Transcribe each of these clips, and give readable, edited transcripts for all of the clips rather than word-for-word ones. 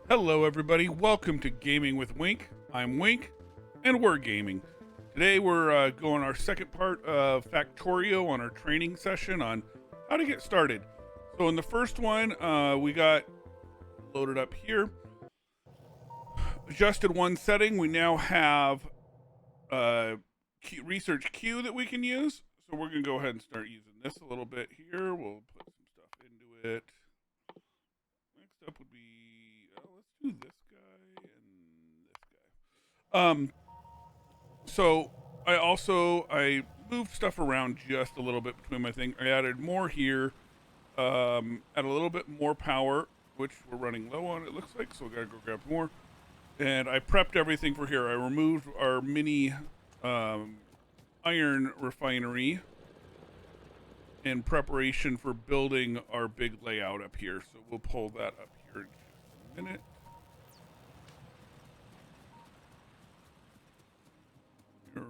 Hello, everybody. Welcome to Gaming with Wink. I'm Wink, and we're gaming. Today, we're going our second part of Factorio on our training session on how to get started. So, in the first one, we got loaded up here, adjusted one setting. We now have research queue that we can use. So, we're going to go ahead and start using this a little bit here. We'll put some stuff into it. Next up would be, let's do this guy and this guy. So I moved stuff around just a little bit between my thing. I added more here, add a little bit more power, which we're running low on, it looks like, so we gotta go grab more. And I prepped everything for here. I removed our mini iron refinery in preparation for building our big layout up here. So we'll pull that up here in just a minute.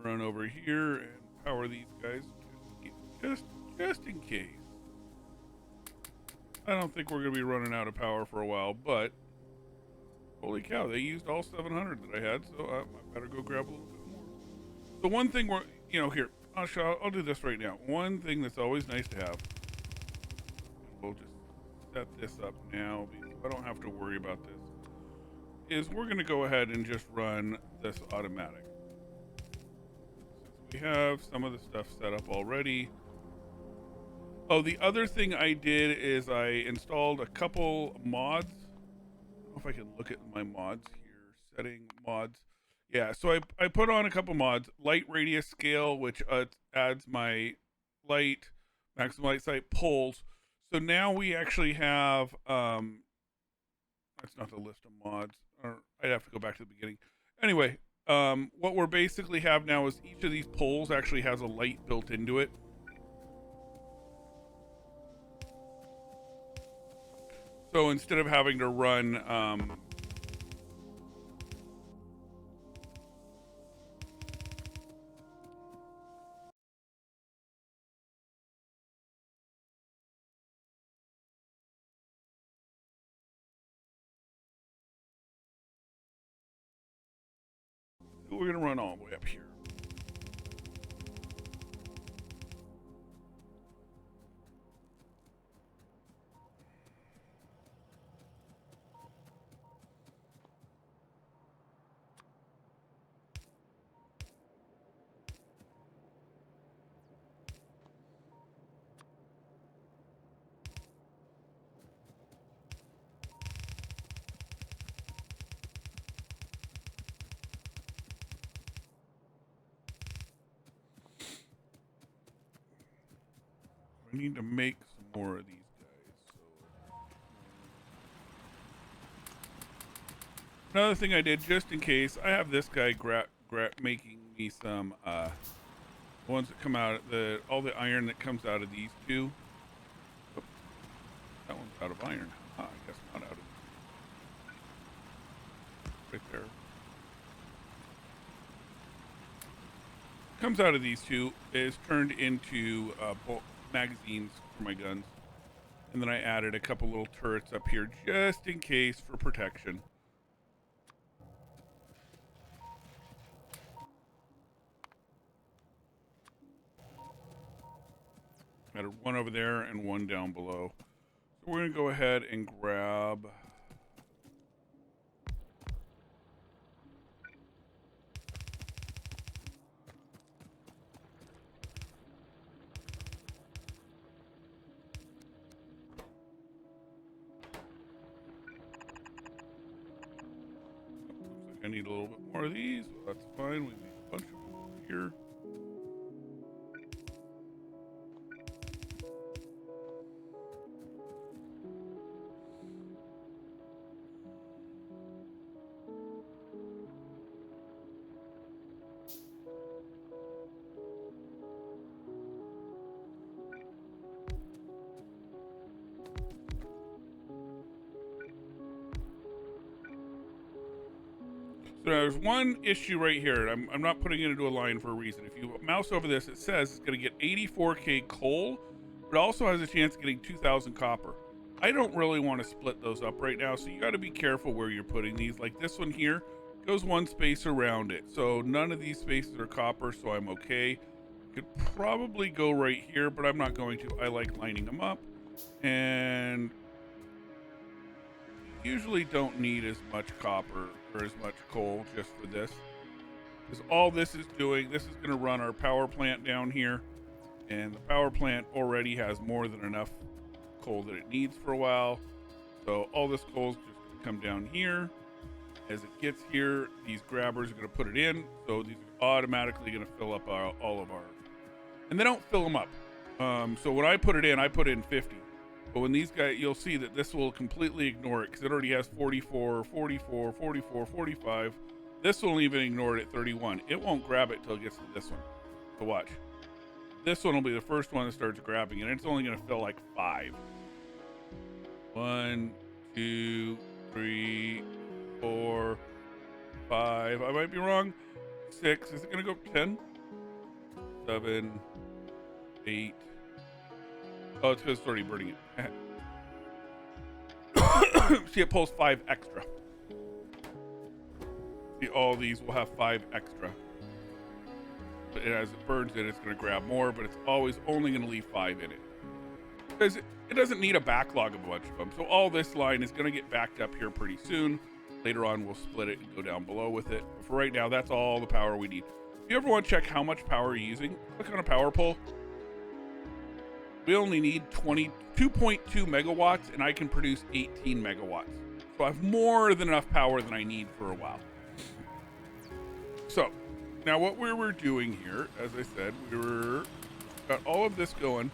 Run over here and power these guys just in case. I don't think we're gonna be running out of power for a while, but holy cow, they used all 700 that I had, so I better go grab a little bit more. The one thing here, I'll do this right now. One thing that's always nice to have, and we'll just set this up now because I don't have to worry about this, is we're gonna go ahead and just run this automatic. We have some of the stuff set up already. Oh, the other thing I did is I installed a couple mods. I don't know if I can look at my mods here. Setting mods. Yeah, so I put on a couple mods. Light radius scale, which adds my light, maximum light sight pulls. So now we actually have, that's not the list of mods. I'd have to go back to the beginning. Anyway, what we're basically have now is each of these poles actually has a light built into it. So instead of having to run we're gonna run all the way up here. I need to make some more of these guys. So another thing I did just in case, I have this guy making me some the ones that come out all the iron that comes out of these two. Oh, that one's out of iron. I guess not out of right there. Comes out of these two is turned into magazines for my guns, and then I added a couple little turrets up here just in case for protection. Added one over there and one down below. So we're gonna go ahead and grab I need a little bit more of these. Well, that's fine. We need a bunch of them over here. So there's one issue right here. I'm not putting it into a line for a reason. If you mouse over this, it says it's going to get 84k coal, but it also has a chance of getting 2,000 copper. I don't really want to split those up right now, so you got to be careful where you're putting these. Like this one here goes one space around it, so none of these spaces are copper, so I'm okay. Could probably go right here, but I'm not going to. I like lining them up, and usually don't need as much copper or as much coal just for this, because all this is doing, this is going to run our power plant down here, and the power plant already has more than enough coal that it needs for a while. So all this coal is just going to come down here. As it gets here, these grabbers are going to put it in, so these are automatically going to fill up all of our, and they don't fill them up. So when I put it in, I put in 50. But when these guys, you'll see that this will completely ignore it because it already has 44, 44, 44, 45. This will even ignore it at 31. It won't grab it till it gets to this one. So watch. This one will be the first one that starts grabbing it, and it's only going to fill like 5. 1, 2, 3, 4, 5. I might be wrong. 6. Is it going to go 10? 7, 8. Oh, it's because it's already burning it. See, it pulls 5 extra. See, all these will have 5 extra. But as it burns it, it's going to grab more, but it's always only going to leave 5 in it. Because it doesn't need a backlog of a bunch of them. So all this line is going to get backed up here pretty soon. Later on, we'll split it and go down below with it. But for right now, that's all the power we need. If you ever want to check how much power you're using, click on a power pole. We only need 2.2 megawatts, and I can produce 18 megawatts. So I have more than enough power than I need for a while. So now what we were doing here, as I said, got all of this going.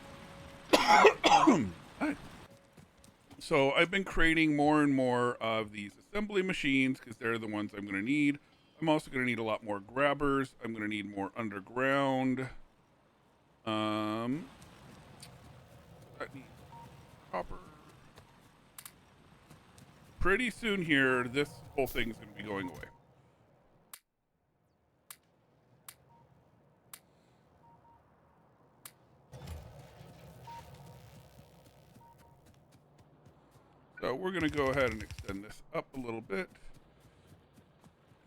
So I've been creating more and more of these assembly machines because they're the ones I'm going to need. I'm also going to need a lot more grabbers. I'm going to need more underground. That needs copper. Pretty soon here, this whole thing's going to be going away. So we're going to go ahead and extend this up a little bit.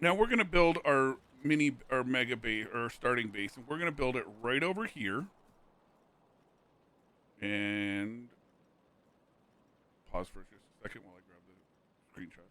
Now we're going to build our mega base, or starting base, and we're going to build it right over here. And pause for just a second while I grab the screenshots.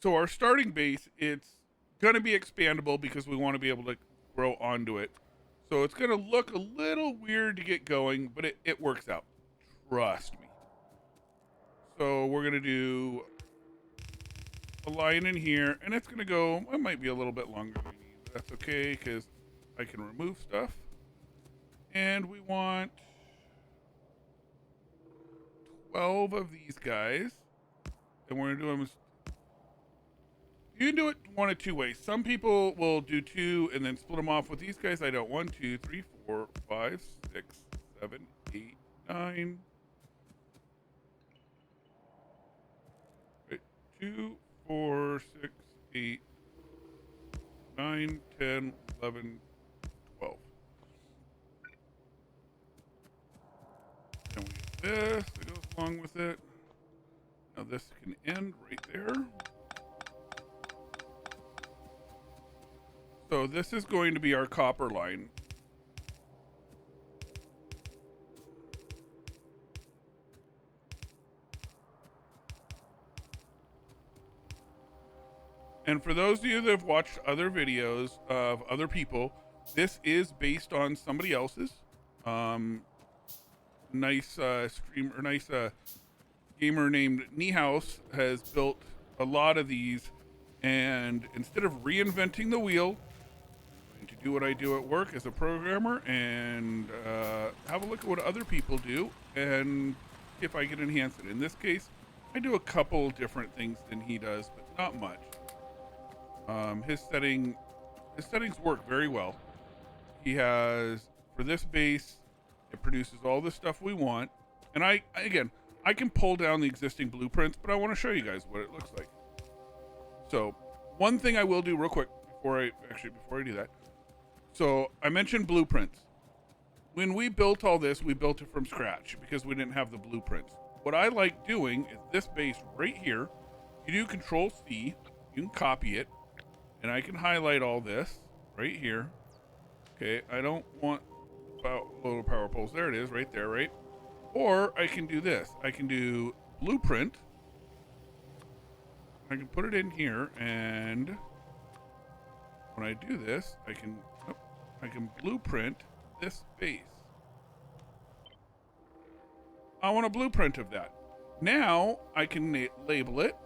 So our starting base, it's going to be expandable because we want to be able to grow onto it. So it's going to look a little weird to get going, but it works out. Trust me. So we're going to do a line in here, and it's going to go, it might be a little bit longer than we need, but that's okay because I can remove stuff. And we want 12 of these guys. And we're going to do them. You can do it one of two ways. Some people will do 2 and then split them off. With these guys, I don't. 1, 2, 3, 4, 5, 6, 7, 8, 9. Wait, 2, 4, 6, 8, 9, 10, 11, 12. And we have this that goes along with it. Now this can end right there. So this is going to be our copper line. And for those of you that have watched other videos of other people, this is based on somebody else's. Nice stream or nice gamer named Niehaus has built a lot of these, and instead of reinventing the wheel, I'm going to do what I do at work as a programmer and have a look at what other people do and see if I can enhance it. In this case, I do a couple different things than he does, but not much. His settings work very well. He has, for this base, it produces all the stuff we want. And I can pull down the existing blueprints, but I want to show you guys what it looks like. So one thing I will do real quick before I do that. So I mentioned blueprints. When we built all this, we built it from scratch because we didn't have the blueprints. What I like doing is this base right here. You do Control C, you can copy it, and I can highlight all this right here. Okay, I don't want little power poles. There it is, right there, right? Or I can do this. I can do blueprint. I can put it in here, and when I do this, I can blueprint this base. I want a blueprint of that. Now I can label it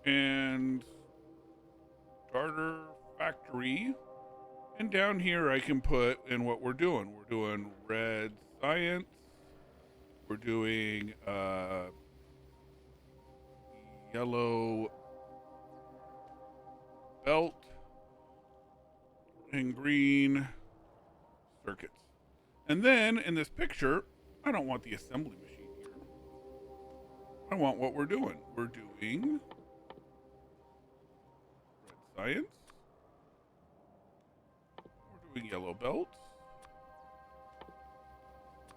and starter factory. And down here I can put in what we're doing. We're doing red science. We're doing yellow belt and green circuits. And then in this picture, I don't want the assembly machine here. I want what we're doing. We're doing red science. We're doing yellow belts.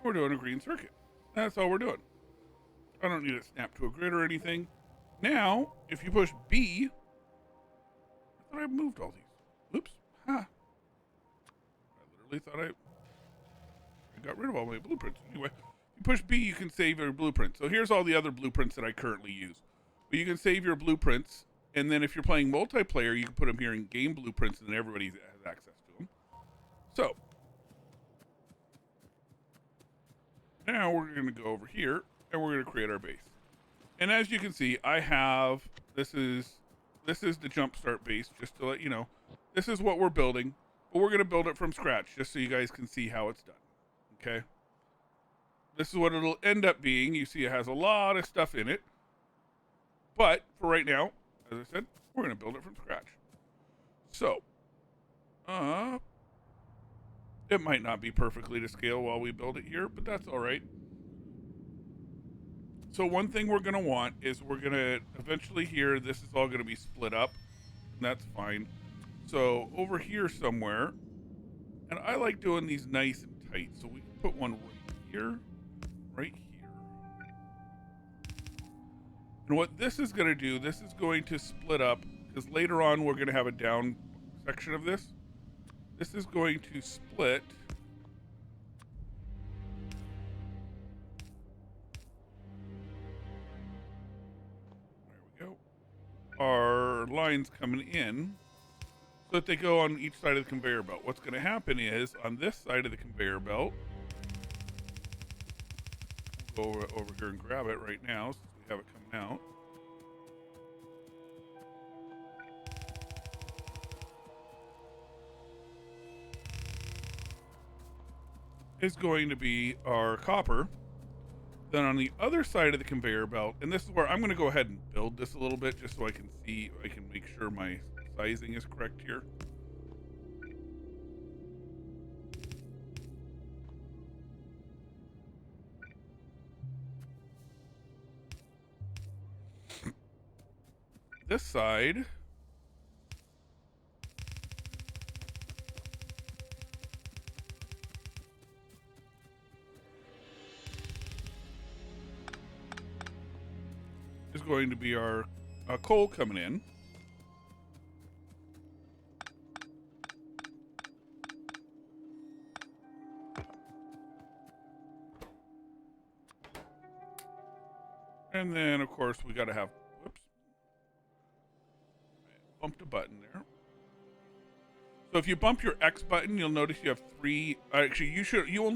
We're doing a green circuit. That's all we're doing. I don't need it snapped to a grid or anything. Now, if you push B, I thought I moved all these. Oops. Ha. I literally thought I got rid of all my blueprints. Anyway, you push B, you can save your blueprints. So here's all the other blueprints that I currently use. But you can save your blueprints, and then if you're playing multiplayer, you can put them here in game blueprints, and then everybody has access to them. So now we're going to go over here, and we're going to create our base. And as you can see, I have, this is the jumpstart base, just to let you know. This is what we're building, but we're going to build it from scratch, just so you guys can see how it's done. Okay, this is what it'll end up being. You see it has a lot of stuff in it, but for right now, as I said, we're going to build it from scratch. So it might not be perfectly to scale while we build it here, but that's all right. So one thing we're going to want is we're going to eventually here, this is all going to be split up, and that's fine. So over here somewhere, and I like doing these nice and tight, so we can put one right here. And what this is going to do, this is going to split up, because later on we're going to have a down section of this. This is going to split our lines coming in so that they go on each side of the conveyor belt. What's going to happen is on this side of the conveyor belt, we'll go over here and grab it right now since we have it coming out. Is going to be our copper. Then on the other side of the conveyor belt, and this is where I'm going to go ahead and build this a little bit just so I can see, I can make sure my sizing is correct here. This side is going to be our coal coming in. And then, of course, we got to have, whoops, bumped a button there. So if you bump your X button, you'll notice you have three. Actually, you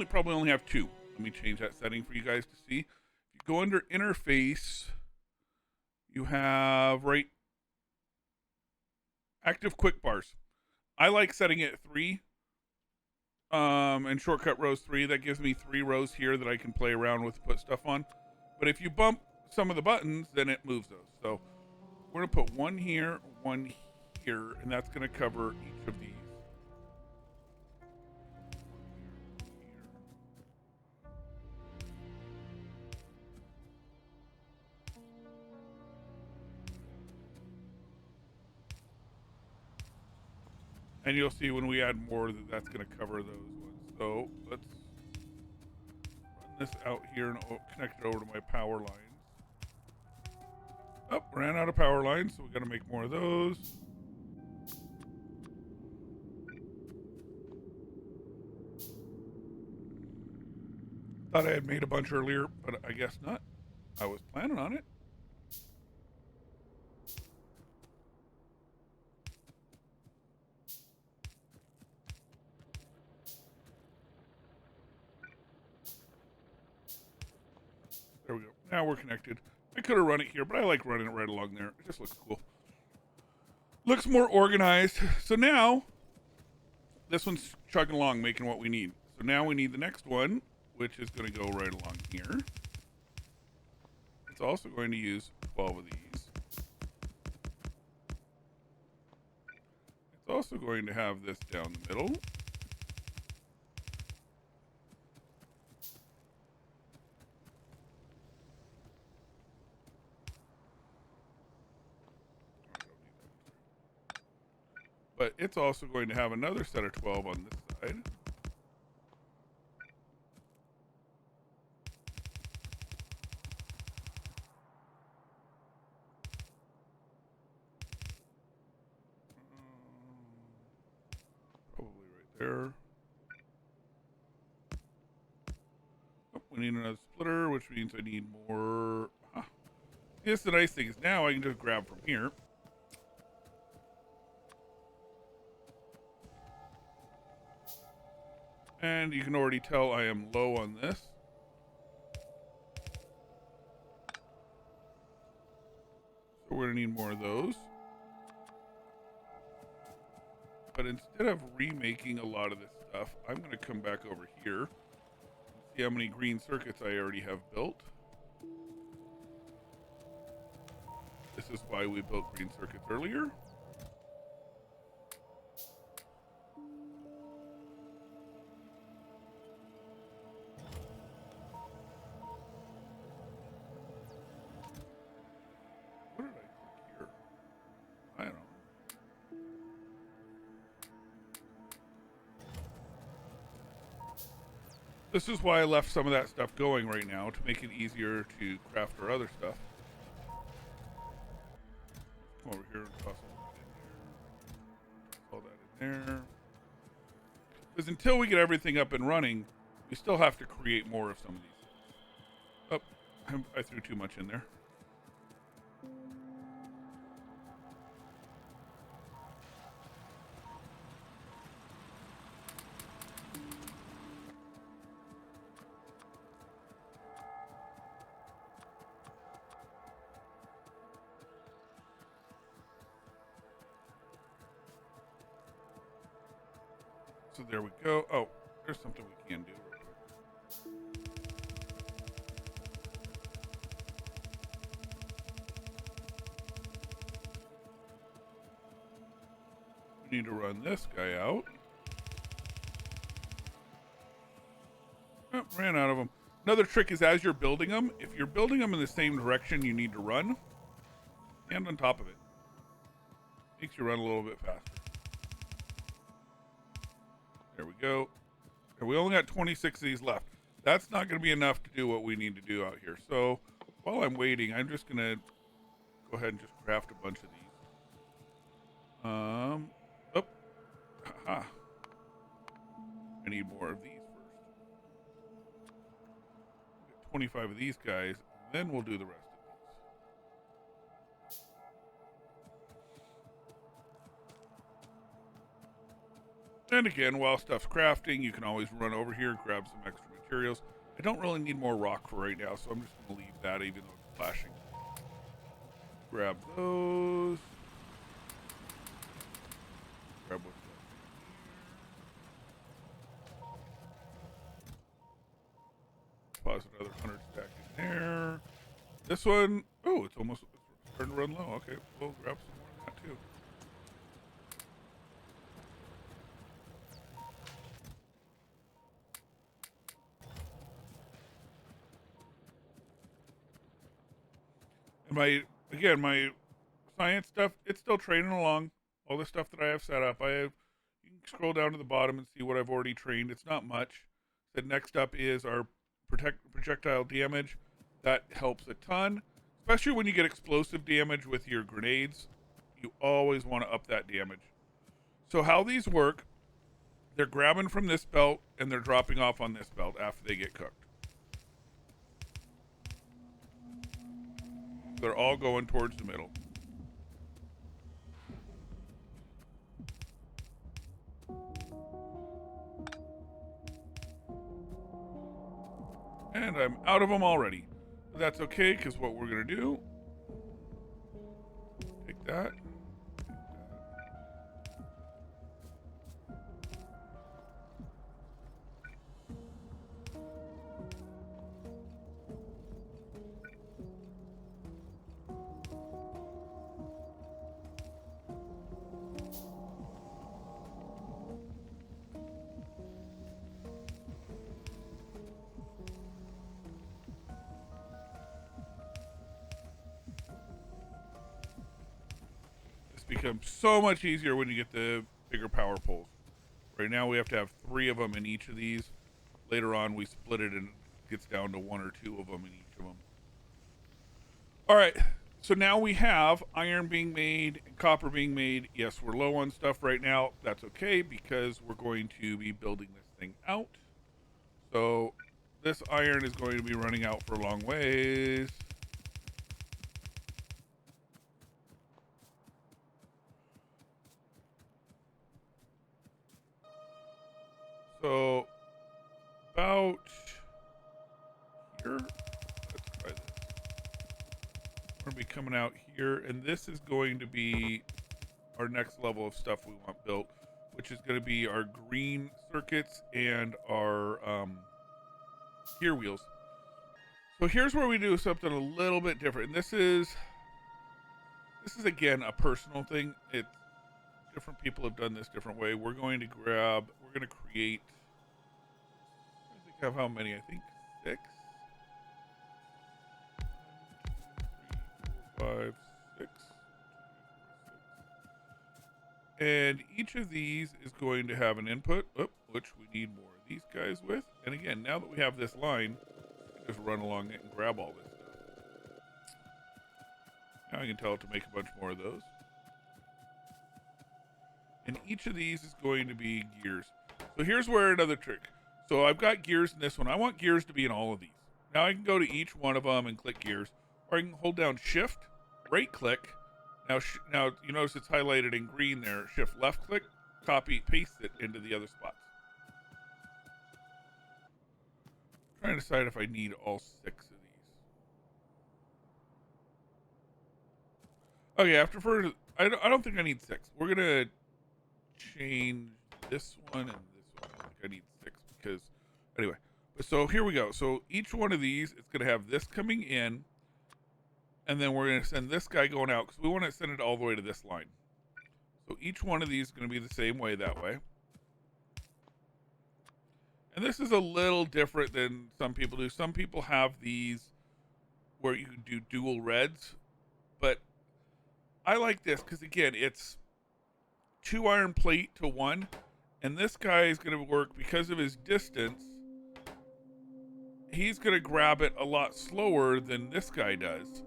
probably only have two. Let me change that setting for you guys to see. If you go under interface, you have right active quick bars. I like setting it at 3. And shortcut rows 3. That gives me 3 rows here that I can play around with, put stuff on. But if you bump some of the buttons, then it moves those. So we're gonna put 1 here, 1 here, and that's gonna cover each of these. And you'll see when we add more that that's going to cover those ones. So let's run this out here and connect it over to my power lines. Oh, ran out of power lines, so we got to make more of those. Thought I had made a bunch earlier, but I guess not. I was planning on it. There we go. Now we're connected. I could have run it here, but I like running it right along there. It just looks cool. Looks more organized. So now, this one's chugging along, making what we need. So now we need the next one, which is going to go right along here. It's also going to use 12 of these. It's also going to have this down the middle. But it's also going to have another set of 12 on this side. Probably right there. Oh, we need another splitter, which means I need more. Yes, the nice thing is now I can just grab from here. And you can already tell I am low on this. So we're going to need more of those. But instead of remaking a lot of this stuff, I'm going to come back over here and see how many green circuits I already have built. This is why we built green circuits earlier. What did I click here? I don't know. This is why I left some of that stuff going right now, to make it easier to craft our other stuff. Come over here and toss all that in there. Because until we get everything up and running, we still have to create more of some of these. Oh, I threw too much in there. So there we go. Oh, there's something we can do real quick. We need to run this guy out. Oh, ran out of them. Another trick is as you're building them, if you're building them in the same direction you need to run, stand on top of it. Makes you run a little bit faster. There we go. And we only got 26 of these left. That's not going to be enough to do what we need to do out here. So while I'm waiting, I'm just going to go ahead and just craft a bunch of these. Oh, haha. I need more of these first. Get 25 of these guys, then we'll do the rest of these. And again, while stuff's crafting, you can always run over here and grab some extra materials. I don't really need more rock for right now, so I'm just going to leave that even though it's flashing. Grab those. Grab what's left. Deposit another 100 stack in there. This one, oh, it's almost starting to run low. Okay, we'll grab some more of that too. And my science stuff, it's still training along. All the stuff that I have set up, you can scroll down to the bottom and see what I've already trained. It's not much. The next up is our projectile damage. That helps a ton, especially when you get explosive damage with your grenades. You always want to up that damage. So how these work, they're grabbing from this belt and they're dropping off on this belt after they get cooked. They're all going towards the middle. And I'm out of them already. But that's okay, because what we're going to do, take that. Becomes so much easier when you get the bigger power poles. Right now we have to have 3 of them in each of these. Later on we split it and it gets down to 1 or 2 of them in each of them. All right, so now we have iron being made and copper being made. Yes, we're low on stuff right now. That's okay because we're going to be building this thing out. So this iron is going to be running out for a long ways. So about here, let's try this. We're going to be coming out here, and this is going to be our next level of stuff we want built, which is going to be our green circuits and our gear wheels. So here's where we do something a little bit different. And this is again a personal thing. It's different people have done this different way. We're going to create, I think I have how many? I think 6. 1, 2, 3, 4, 5, 6. And each of these is going to have an input, which we need more of these guys with. And again, now that we have this line, we can just run along it and grab all this stuff. Now I can tell it to make a bunch more of those. And each of these is going to be gears. So here's where another trick. So I've got gears in this one. I want gears to be in all of these. Now I can go to each one of them and click gears. Or I can hold down shift, right click. Now you notice it's highlighted in green there. Shift left click, copy, paste it into the other spots. I'm trying to decide if I need all 6 of these. Okay, I don't think I need 6. We're gonna change this one and this one. I think I need 6 because anyway. So here we go. So each one of these is gonna have this coming in. And then we're going to send this guy going out because we want to send it all the way to this line. So each one of these is going to be the same way that way. And this is a little different than some people do. Some people have these where you do dual reds. But I like this because, again, it's 2 iron plate to 1. And this guy is going to work because of his distance. He's going to grab it a lot slower than this guy does.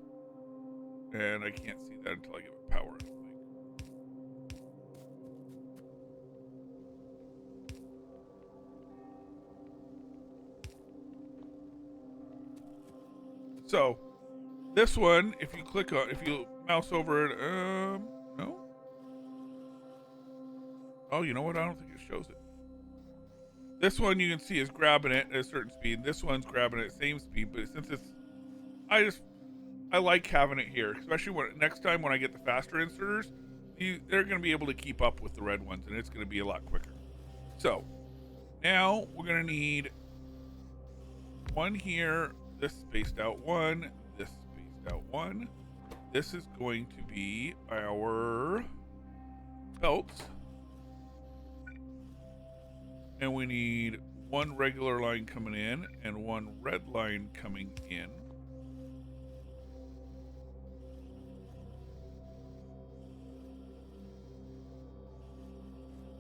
And I can't see that until I give it power, I don't think. So, this one, if you mouse over it, no? Oh, you know what? I don't think it shows it. This one you can see is grabbing it at a certain speed. This one's grabbing it at the same speed, but since it's, I like having it here, especially when next time when I get the faster inserters, they're going to be able to keep up with the red ones, and it's going to be a lot quicker. So now we're going to need one here, this spaced out one, this spaced out one. This is going to be our belts. And we need one regular line coming in and one red line coming in.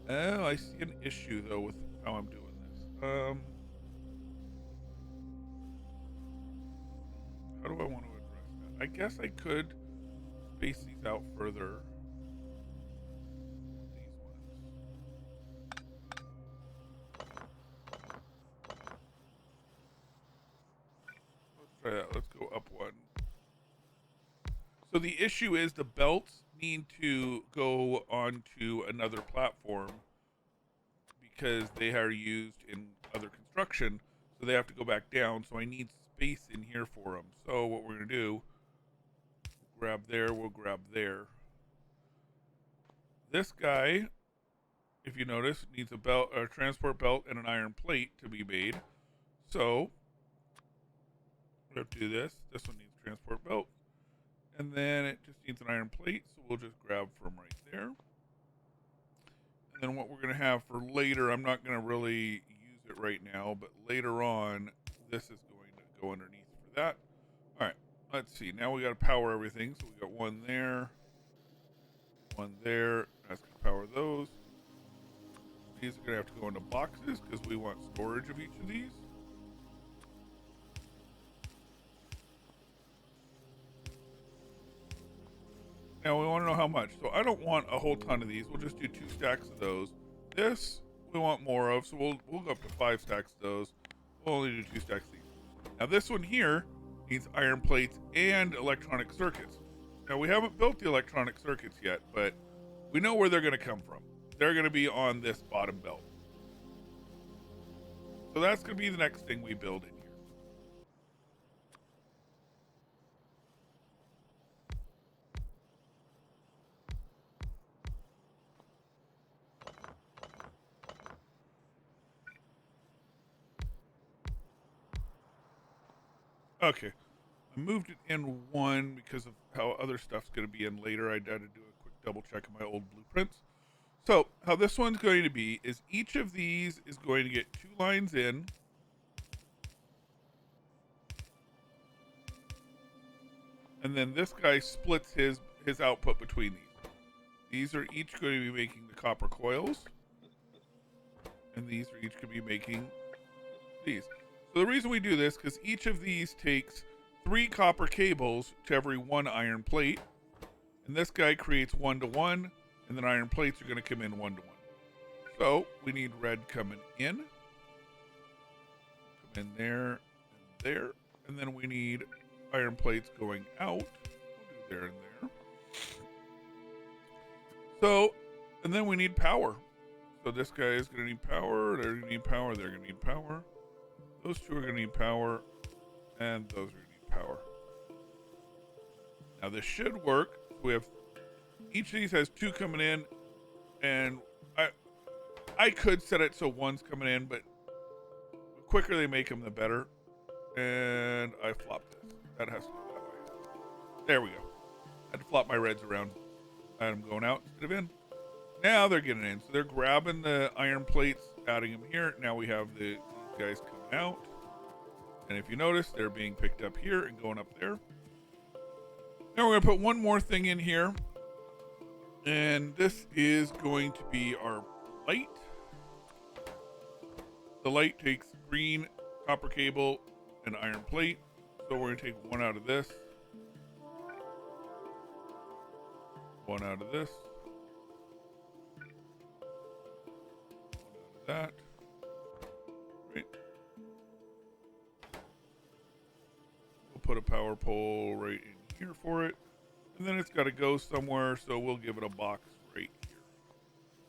Oh, I see an issue though with how I'm doing this. How do I want to address that? I guess I could space these out further. These ones. Let's try that. Let's go up one. So the issue is the belts need to go onto another platform because they are used in other construction, so they have to go back down. So I need space in here for them. So what we're gonna do, grab there, we'll grab there. This guy, if you notice, needs a belt, a transport belt, and an iron plate to be made. So we have to do this. This one needs a transport belt, and then it just needs an iron plate. So we'll just grab from right there. And then what we're going to have for later, I'm not going to really use it right now, but later on, this is going to go underneath for that. All right, let's see. Now we got to power everything. So we got one there, one there. That's going to power those. These are going to have to go into boxes because we want storage of each of these. Now we want to know how much. So I don't want a whole ton of these. We'll just do 2 stacks of those. This we want more of, so we'll go up to 5 stacks of those. We'll only do 2 stacks of these. Now this one here needs iron plates and electronic circuits. Now we haven't built the electronic circuits yet, but we know where they're going to come from. They're going to be on this bottom belt. So that's going to be the next thing we build in here. Okay. I moved it in one because of how other stuff's going to be in later. I had to do a quick double check of my old blueprints. So how this one's going to be is each of these is going to get 2 lines in. And then this guy splits his output between these. These are each going to be making the copper coils. And these are each going to be making these. So the reason we do this, because each of these takes 3 copper cables to every 1 iron plate. And this guy creates 1 to 1, and then iron plates are going to come in 1 to 1. So we need red coming in. Come in there and there. And then we need iron plates going out. We'll do there and there. So, and then we need power. So this guy is going to need power. They're going to need power. They're going to need power. Those 2 are going to need power. And those are going to need power. Now this should work. We have each of these has 2 coming in, and I could set it so 1's coming in, but the quicker they make them, the better. And I flopped this. That has to go that way. There we go. I had to flop my reds around. I had them going out instead of in. Now they're getting in. So they're grabbing the iron plates, adding them here. Now we have these guys coming out. And if you notice, they're being picked up here and going up there. Now we're going to put one more thing in here. And this is going to be our light. The light takes green copper cable and iron plate. So we're going to take 1 out of this. 1 out of this. 1 out of that. Right. We'll put a power pole right in here for it. And then it's got to go somewhere, so we'll give it a box right here.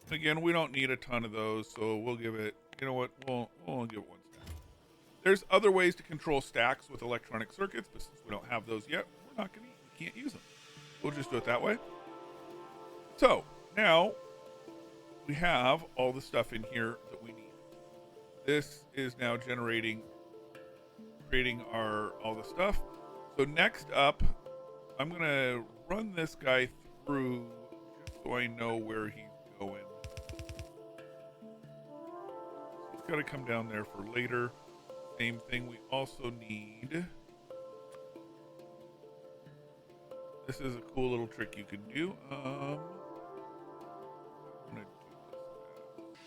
And again, we don't need a ton of those, so we'll give it You know what? We'll only give it one stack. There's other ways to control stacks with electronic circuits, but since we don't have those yet, we're not gonna. We can't use them. We'll just do it that way. So now we have all the stuff in here that we need. This is now creating all the stuff. So next up, I'm gonna run this guy through just so I know where he's going. He's got to come down there for later. Same thing. We also need. This is a cool little trick you can do. I'm gonna do this.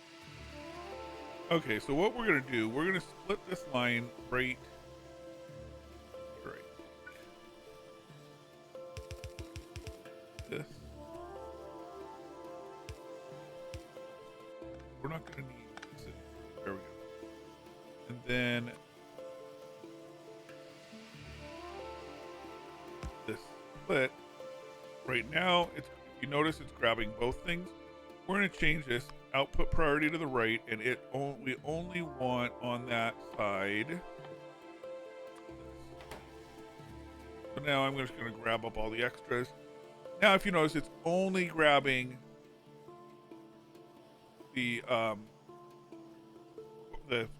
Okay, so what we're gonna do? We're gonna split this line right. This. We're not going to need this. There we go. And then this split. Right now, if you notice, it's grabbing both things. We're going to change this output priority to the right, and we only want on that side. So now I'm just going to grab up all the extras. Now, if you notice, it's only grabbing the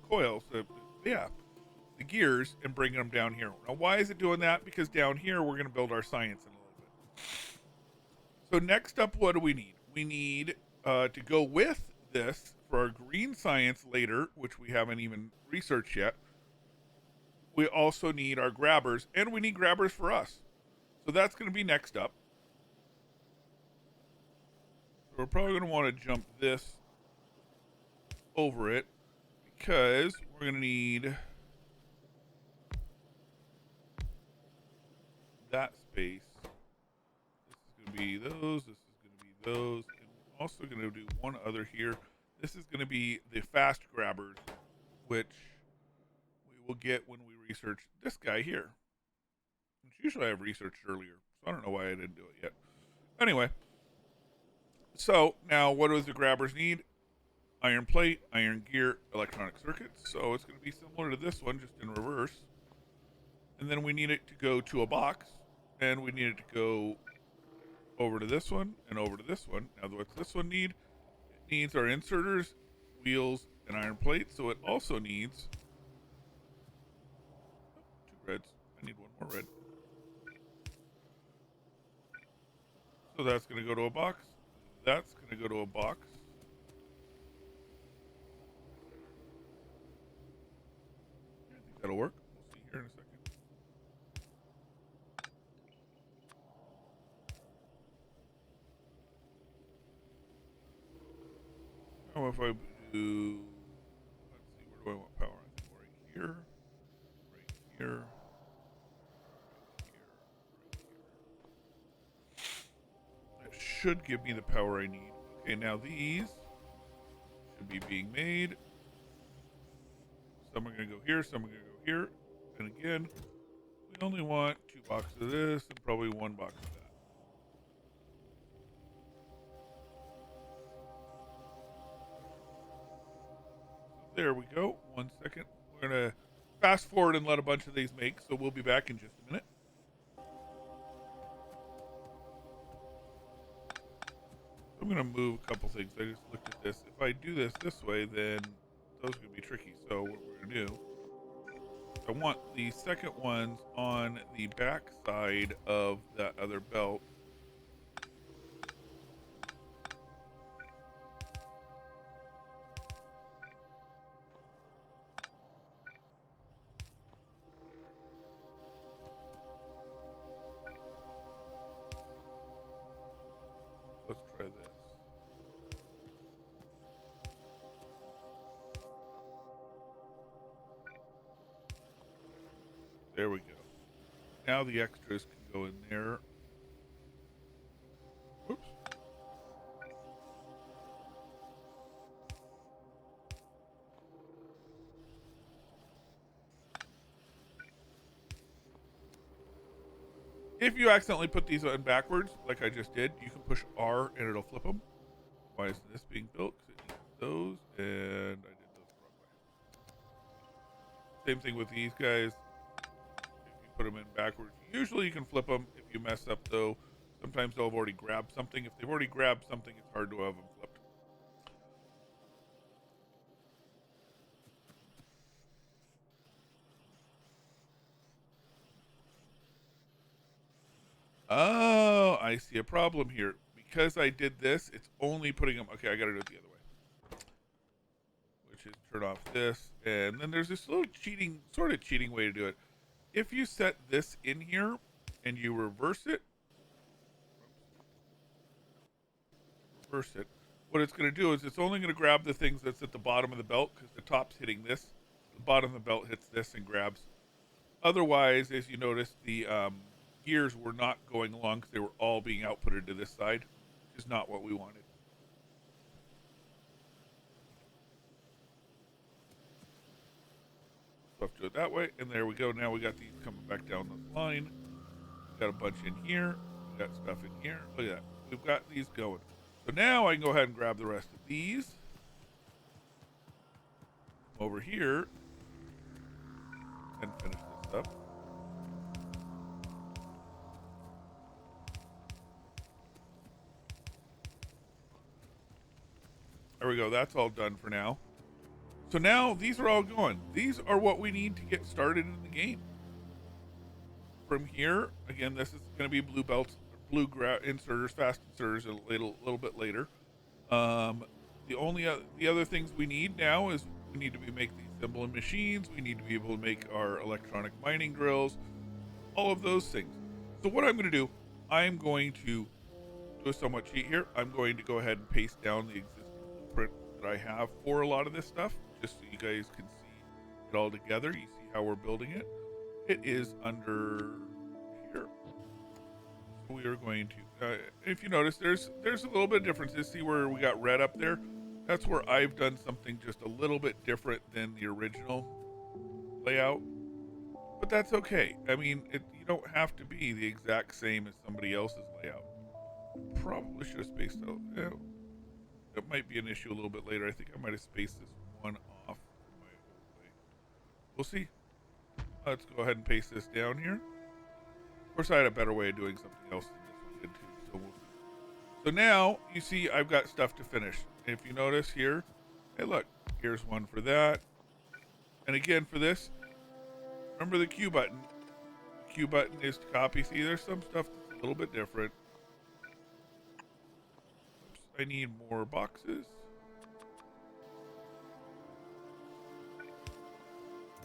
coils, the gears, and bringing them down here. Now, why is it doing that? Because down here, we're going to build our science in a little bit. So next up, what do we need? We need to go with this for our green science later, which we haven't even researched yet. We also need our grabbers, and we need grabbers for us. So that's going to be next up. We're probably going to want to jump this over it because we're going to need that space. This is going to be those. This is going to be those. And we're also going to do one other here. This is going to be the fast grabbers, which we will get when we research this guy here. Which usually I've researched earlier, so I don't know why I didn't do it yet. Anyway. So now what do the grabbers need? Iron plate, iron gear, electronic circuits. So it's going to be similar to this one, just in reverse. And then we need it to go to a box. And we need it to go over to this one and over to this one. Now what's this one need? It needs our inserters, wheels, and iron plate. So it also needs 2 reds. I need one more red. So that's going to go to a box. That's going to go to a box. I think that'll work. We'll see here in a second. How if I do... Let's see, where do I want power? I think right here. Right here. Right here. Right here. That should give me the power I need. Okay, now these should be being made. Some are going to go here, some are going to go here. And again, we only want 2 boxes of this and probably 1 box of that. So there we go. 1 second. We're going to fast forward and let a bunch of these make, so we'll be back in just a minute. I'm going to move a couple things. I just looked at this. If I do this way, then those are going to be tricky. So what we're going to do, I want the second ones on the back side of that other belt. Let's try this. There we go. Now the extras can go in there. Oops. If you accidentally put these in backwards, like I just did, you can push R and it'll flip them. Why is this being built? Because it needs those, and I did those Same thing with these guys. If you put them in backwards, usually you can flip them. If you mess up, though, sometimes they'll have already grabbed something. If they've already grabbed something, it's hard to have them flipped. Oh, I see a problem here. Because I did this, it's only putting them... Okay, I got to do it the other way. Which is turn off this. And then there's this little cheating, sort of cheating way to do it. If you set this in here and you reverse it, what it's going to do is it's only going to grab the things that's at the bottom of the belt because the top's hitting this. The bottom of the belt hits this and grabs. Otherwise, as you notice, the gears were not going along because they were all being outputted to this side, which is not what we wanted. So I have to do it that way, and there we go. Now we got these coming back down this line. We got a bunch in here. We got stuff in here. Look at that. We've got these going. So now I can go ahead and grab the rest of these. Over here. And finish this up. There we go. That's all done for now. So now these are all going. These are what we need to get started in the game. From here, again, this is going to be blue belts, inserters, fast inserters a little bit later. The other things we need now is we need to be making these assembling machines. We need to be able to make our electronic mining drills, all of those things. So what I'm going to do, I'm going to do a somewhat cheat here. I'm going to go ahead and paste down the existing blueprint that I have for a lot of this stuff, just so you guys can see it all together. You see how we're building it. It is under here. So we are going to, if you notice, there's a little bit of differences. See where we got red up there? That's where I've done something just a little bit different than the original layout. But that's okay. I mean, you don't have to be the exact same as somebody else's layout. Probably should have spaced out. Yeah, it might be an issue a little bit later. I think I might have spaced this one off from my old way. We'll see. Let's go ahead and paste this down here. Of course, I had a better way of doing something else than this one did too, so we'll see. So now, you see I've got stuff to finish. If you notice here, hey look, here's one for that. And again, for this, remember the Q button. The Q button is to copy. See, there's some stuff that's a little bit different. Oops, I need more boxes.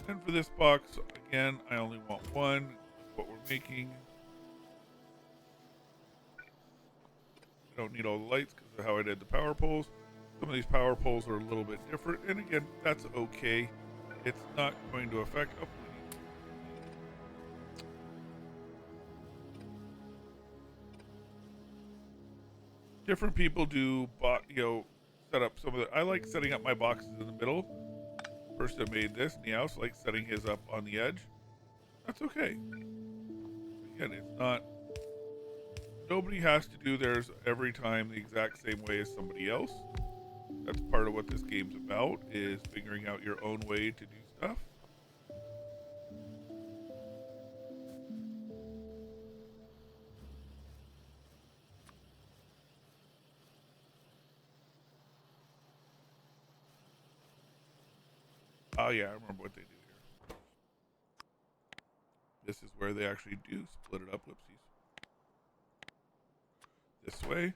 And for this box, again, I only want one. What we're making. I don't need all the lights because of how I did the power poles. Some of these power poles are a little bit different. And again, that's okay. It's not going to affect... Oh, different people do, set up some of the... I like setting up my boxes in the middle. Person that made this, Neos, likes setting his up on the edge. That's okay. Again, it's not... Nobody has to do theirs every time the exact same way as somebody else. That's part of what this game's about, is figuring out your own way to do stuff. Oh yeah, I remember what they do here. This is where they actually do split it up. Whoopsies. This way.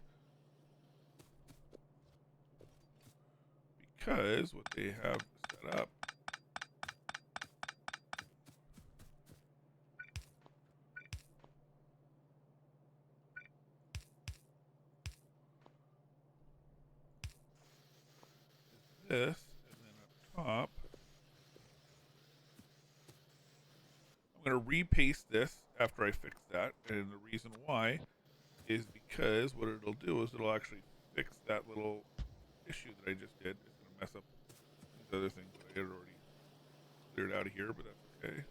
Because what they have set up is this, and then up top, I'm going to repaste this after I fix that, and the reason why is because what it'll do is it'll actually fix that little issue that I just did. It's going to mess up these other things that I had already cleared out of here, but that's okay.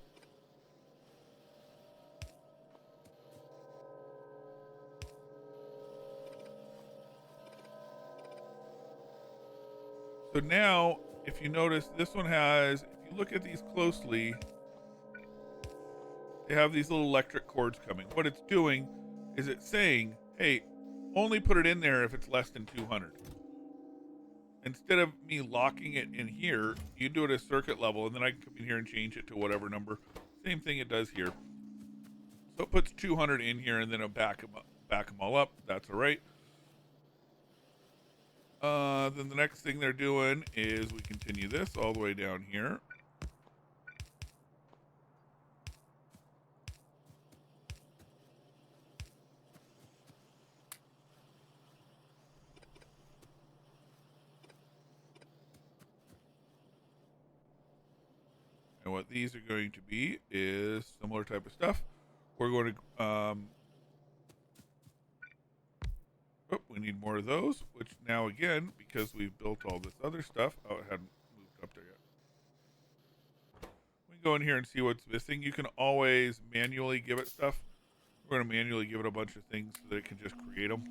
So now, if you notice, this one has, if if you look at these closely, they have these little electric cords coming. What it's doing is it's saying, hey, only put it in there if it's less than 200. Instead of me locking it in here, you do it at circuit level, and then I can come in here and change it to whatever number. Same thing it does here. So it puts 200 in here, and then it'll back them all up. That's all right. Then the next thing they're doing is we continue this all the way down here. And what these are going to be is similar type of stuff. We're going to, we need more of those, which now again, because we've built all this other stuff, it hadn't moved up there yet. We can go in here and see what's missing. You can always manually give it stuff. We're going to manually give it a bunch of things so that it can just create them.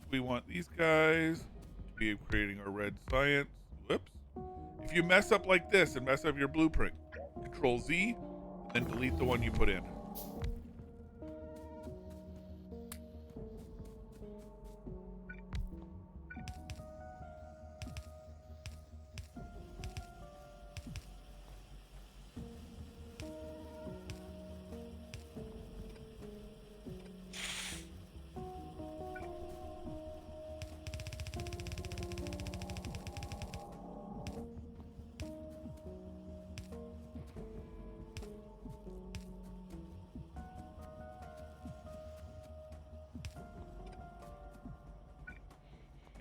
So we want these guys to be creating our red science. Whoops. If you mess up like this and mess up your blueprint, Control Z, and then delete the one you put in.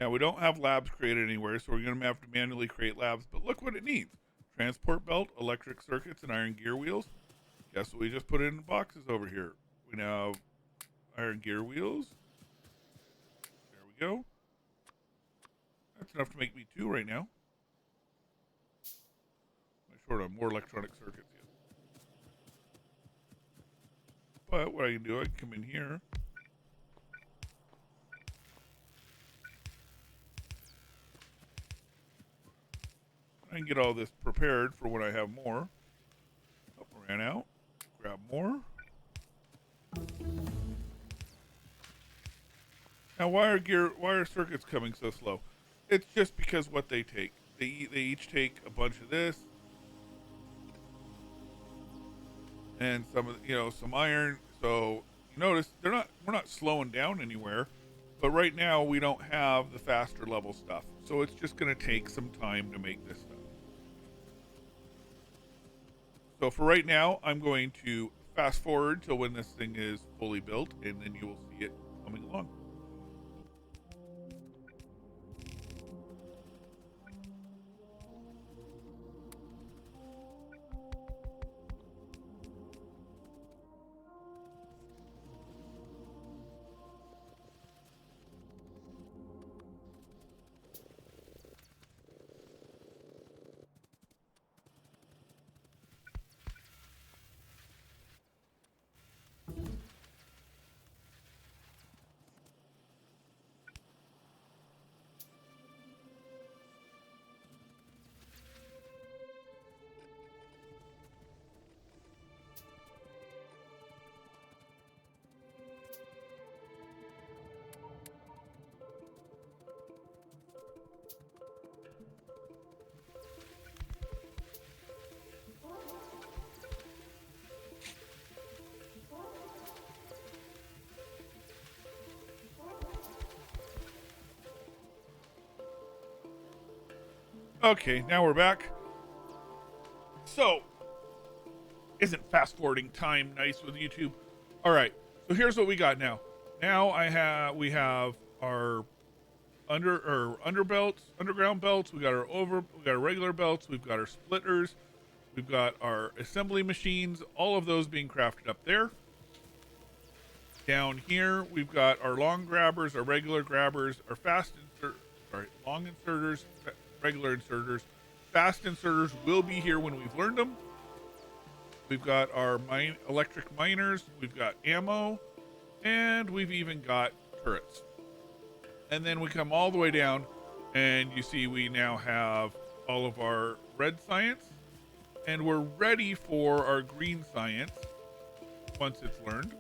Now, we don't have labs created anywhere, so we're going to have to manually create labs. But look what it needs. Transport belt, electric circuits, and iron gear wheels. Guess what we just put in the boxes over here? We now have iron gear wheels. There we go. That's enough to make me 2 right now. I'm short on more electronic circuits yet. But what I can do, I can come in here. I can get all this prepared for when I have more. Oh, ran out. Grab more. Now, why are circuits coming so slow? It's just because what they take. They each take a bunch of this, and some iron. So you notice we're not slowing down anywhere. But right now we don't have the faster level stuff, so it's just going to take some time to make this stuff. So for right now, I'm going to fast forward till when this thing is fully built, and then you will see it coming along. Okay, now we're back. So, isn't fast forwarding time nice with YouTube? All right, so here's what we got now. Now we have our underground belts. We got our regular belts. We've got our splitters. We've got our assembly machines. All of those being crafted up there. Down here, we've got our long grabbers, our regular grabbers, our long inserters, regular inserters. Fast inserters will be here when we've learned them. We've got our electric miners. We've got ammo. And we've even got turrets. And then we come all the way down, and you see we now have all of our red science, and we're ready for our green science once it's learned,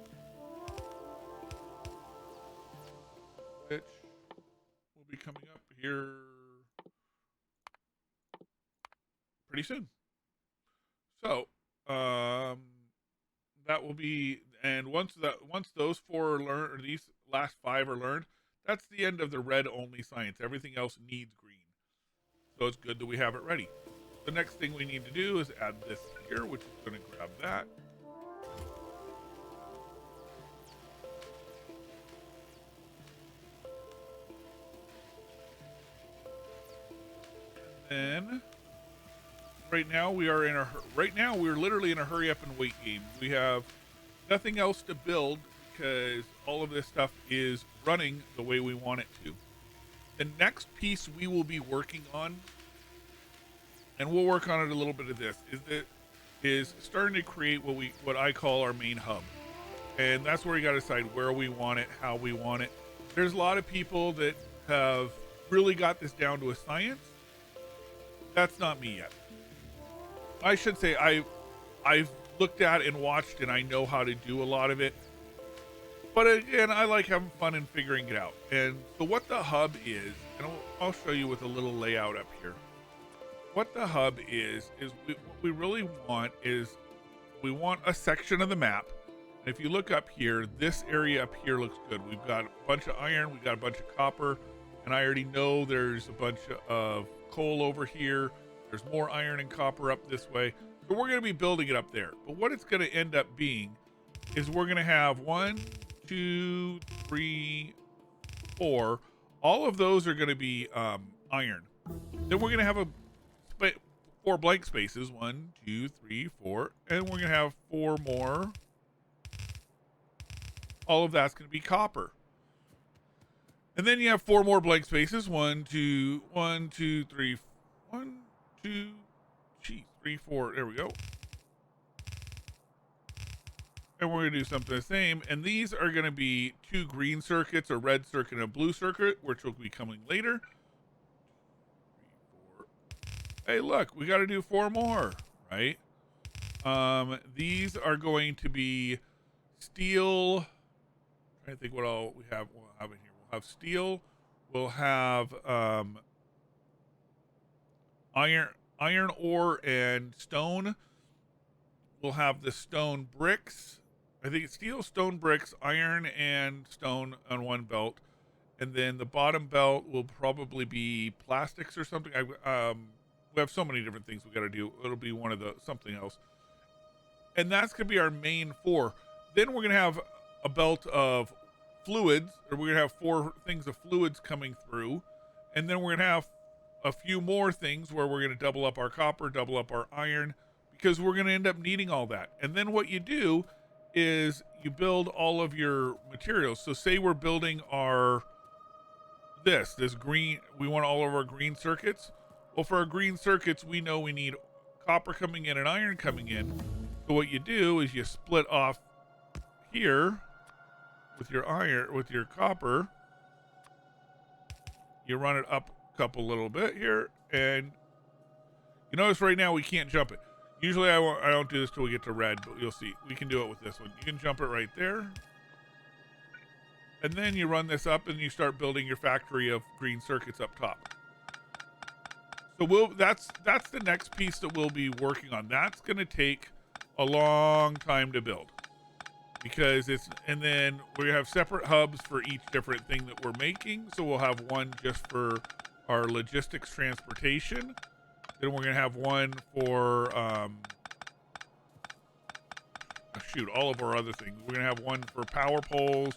which will be coming up here pretty soon. So that will be, and once those four are learned, or these last five are learned, that's the end of the red only science. Everything else needs green. So it's good that we have it ready. The next thing we need to do is add this here, which is going to grab that. And then right now we're literally in a hurry up and wait game. We have nothing else to build because all of this stuff is running the way we want it to. The next piece we will be working on, and we'll work on it a little bit of this, is starting to create what I call our main hub. And that's where we got to decide where we want it, how we want it. There's a lot of people that have really got this down to a science. That's not me yet. I should say I've looked at and watched, and I know how to do a lot of it. But again, I like having fun and figuring it out. And so what the hub is, and I'll show you with a little layout up here. What the hub is what we really want is we want a section of the map. And if you look up here, this area up here looks good. We've got a bunch of iron, we've got a bunch of copper, and I already know there's a bunch of coal over here. There's more iron and copper up this way. So we're going to be building it up there. But what it's going to end up being is we're going to have 1, 2, 3, 4. All of those are going to be iron. Then we're going to have 4 blank spaces. 1, 2, 3, 4. And we're going to have 4 more. All of that's going to be copper. And then you have 4 more blank spaces. 1, 2, 3, 1, 2, 3, 4. There we go. And we're going to do something the same. And these are going to be 2 green circuits, a red circuit and a blue circuit, which will be coming later. 3, 4. Hey, look, we got to do 4 more, right? These are going to be steel. I'm trying to think what all we'll have in here. We'll have steel. We'll have iron ore and stone. We'll have the stone bricks. I think it's steel, stone bricks, iron, and stone on one belt. And then the bottom belt will probably be plastics or something. We have so many different things we got to do. It'll be one of the something else. And that's going to be our main 4. Then we're going to have a belt of fluids, or we're going to have 4 things of fluids coming through. And then we're going to have a few more things where we're going to double up our copper, double up our iron, because we're going to end up needing all that. And then what you do is you build all of your materials. So say we're building this green, we want all of our green circuits. Well, for our green circuits, we know we need copper coming in and iron coming in. So what you do is you split off here with your copper. You run it up a couple little bit here, and you notice right now we can't jump it. Usually I don't do this till we get to red, but you'll see. We can do it with this one. You can jump it right there. And then you run this up and you start building your factory of green circuits up top. So that's the next piece that we'll be working on. That's going to take a long time to build. Because and then we have separate hubs for each different thing that we're making. So we'll have one just for our logistics transportation. Then we're going to have one for, all of our other things. We're going to have one for power poles.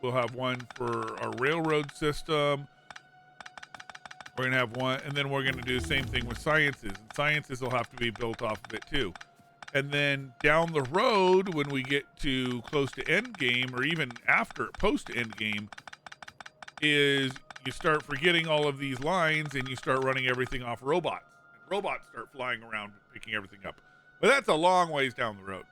We'll have one for our railroad system. We're going to have one, and then we're going to do the same thing with sciences. And sciences will have to be built off of it too. And then down the road, when we get to close to end game, or even after post end game, is you start forgetting all of these lines and you start running everything off robots. And robots start flying around picking everything up. But that's a long ways down the road.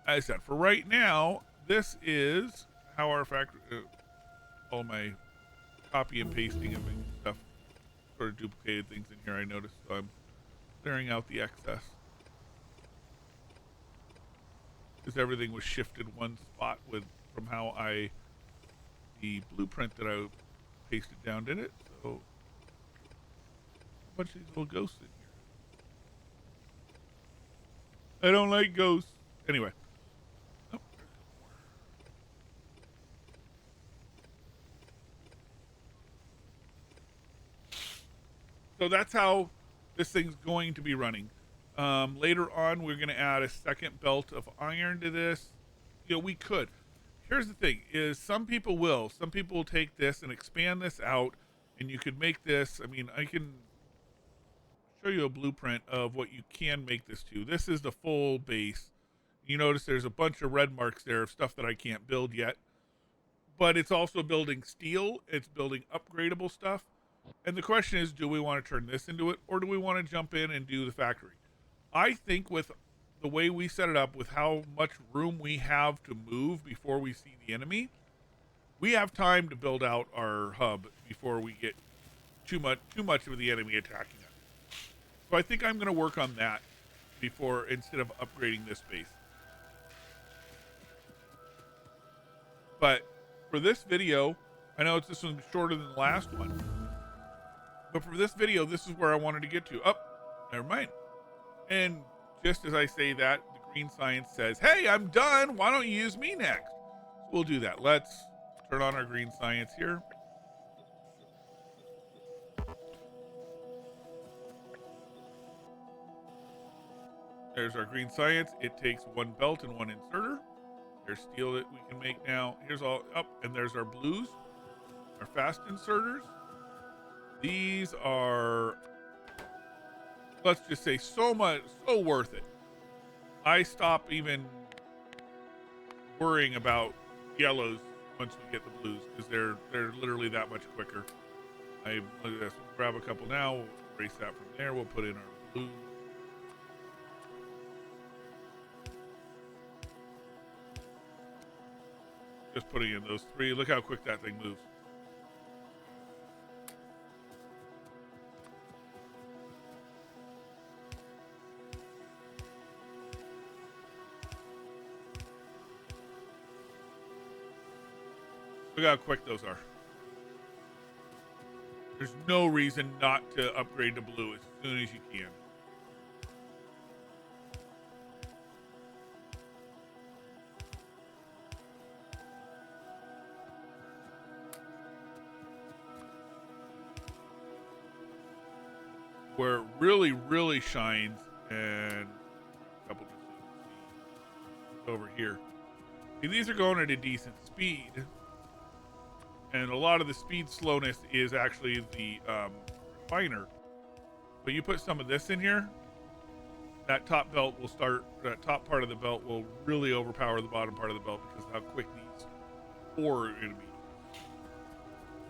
As I said, for right now, this is how our factory, all my copy and pasting of stuff sort of duplicated things in here, I noticed, so I'm clearing out the excess. Because everything was shifted one spot from how the blueprint that I pasted down did it. So a bunch of these little ghosts in here. I don't like ghosts. Anyway. Oh, there's a couple more. So that's how this thing's going to be running. Later on, we're going to add a second belt of iron to this. You know, we could. Here's the thing: is some people will take this and expand this out, and you could make this. I mean, I can show you a blueprint of what you can make this to. This is the full base. You notice there's a bunch of red marks there of stuff that I can't build yet. But it's also building steel. It's building upgradable stuff. And the question is, do we want to turn this into it, or do we want to jump in and do the factory? I think with the way we set it up, with how much room we have to move before we see the enemy, we have time to build out our hub before we get too much of the enemy attacking us. So I think I'm going to work on that instead of upgrading this base. But for this video, I know this one's shorter than the last one, but for this video, this is where I wanted to get to. Oh, never mind. And just as I say that, the green science says, hey, I'm done. Why don't you use me next? So we'll do that. Let's turn on our green science here. There's our green science. It takes one belt and one inserter. There's steel that we can make now. Here's all up, and there's our blues, our fast inserters. These are, let's just say, so worth it. I stop even worrying about yellows once we get the blues, because they're literally that much quicker. Look at this. We'll grab a couple now. We'll erase that from there. We'll put in our blues. Just putting in those three. Look how quick that thing moves. Look how quick those are. There's no reason not to upgrade to blue as soon as you can. Where it really, really shines, and a couple just so you can see over here. See, these are going at a decent speed, and a lot of the speed slowness is actually the refiner. But you put some of this in here, that top part of the belt will really overpower the bottom part of the belt because of how quick these ore are going to be.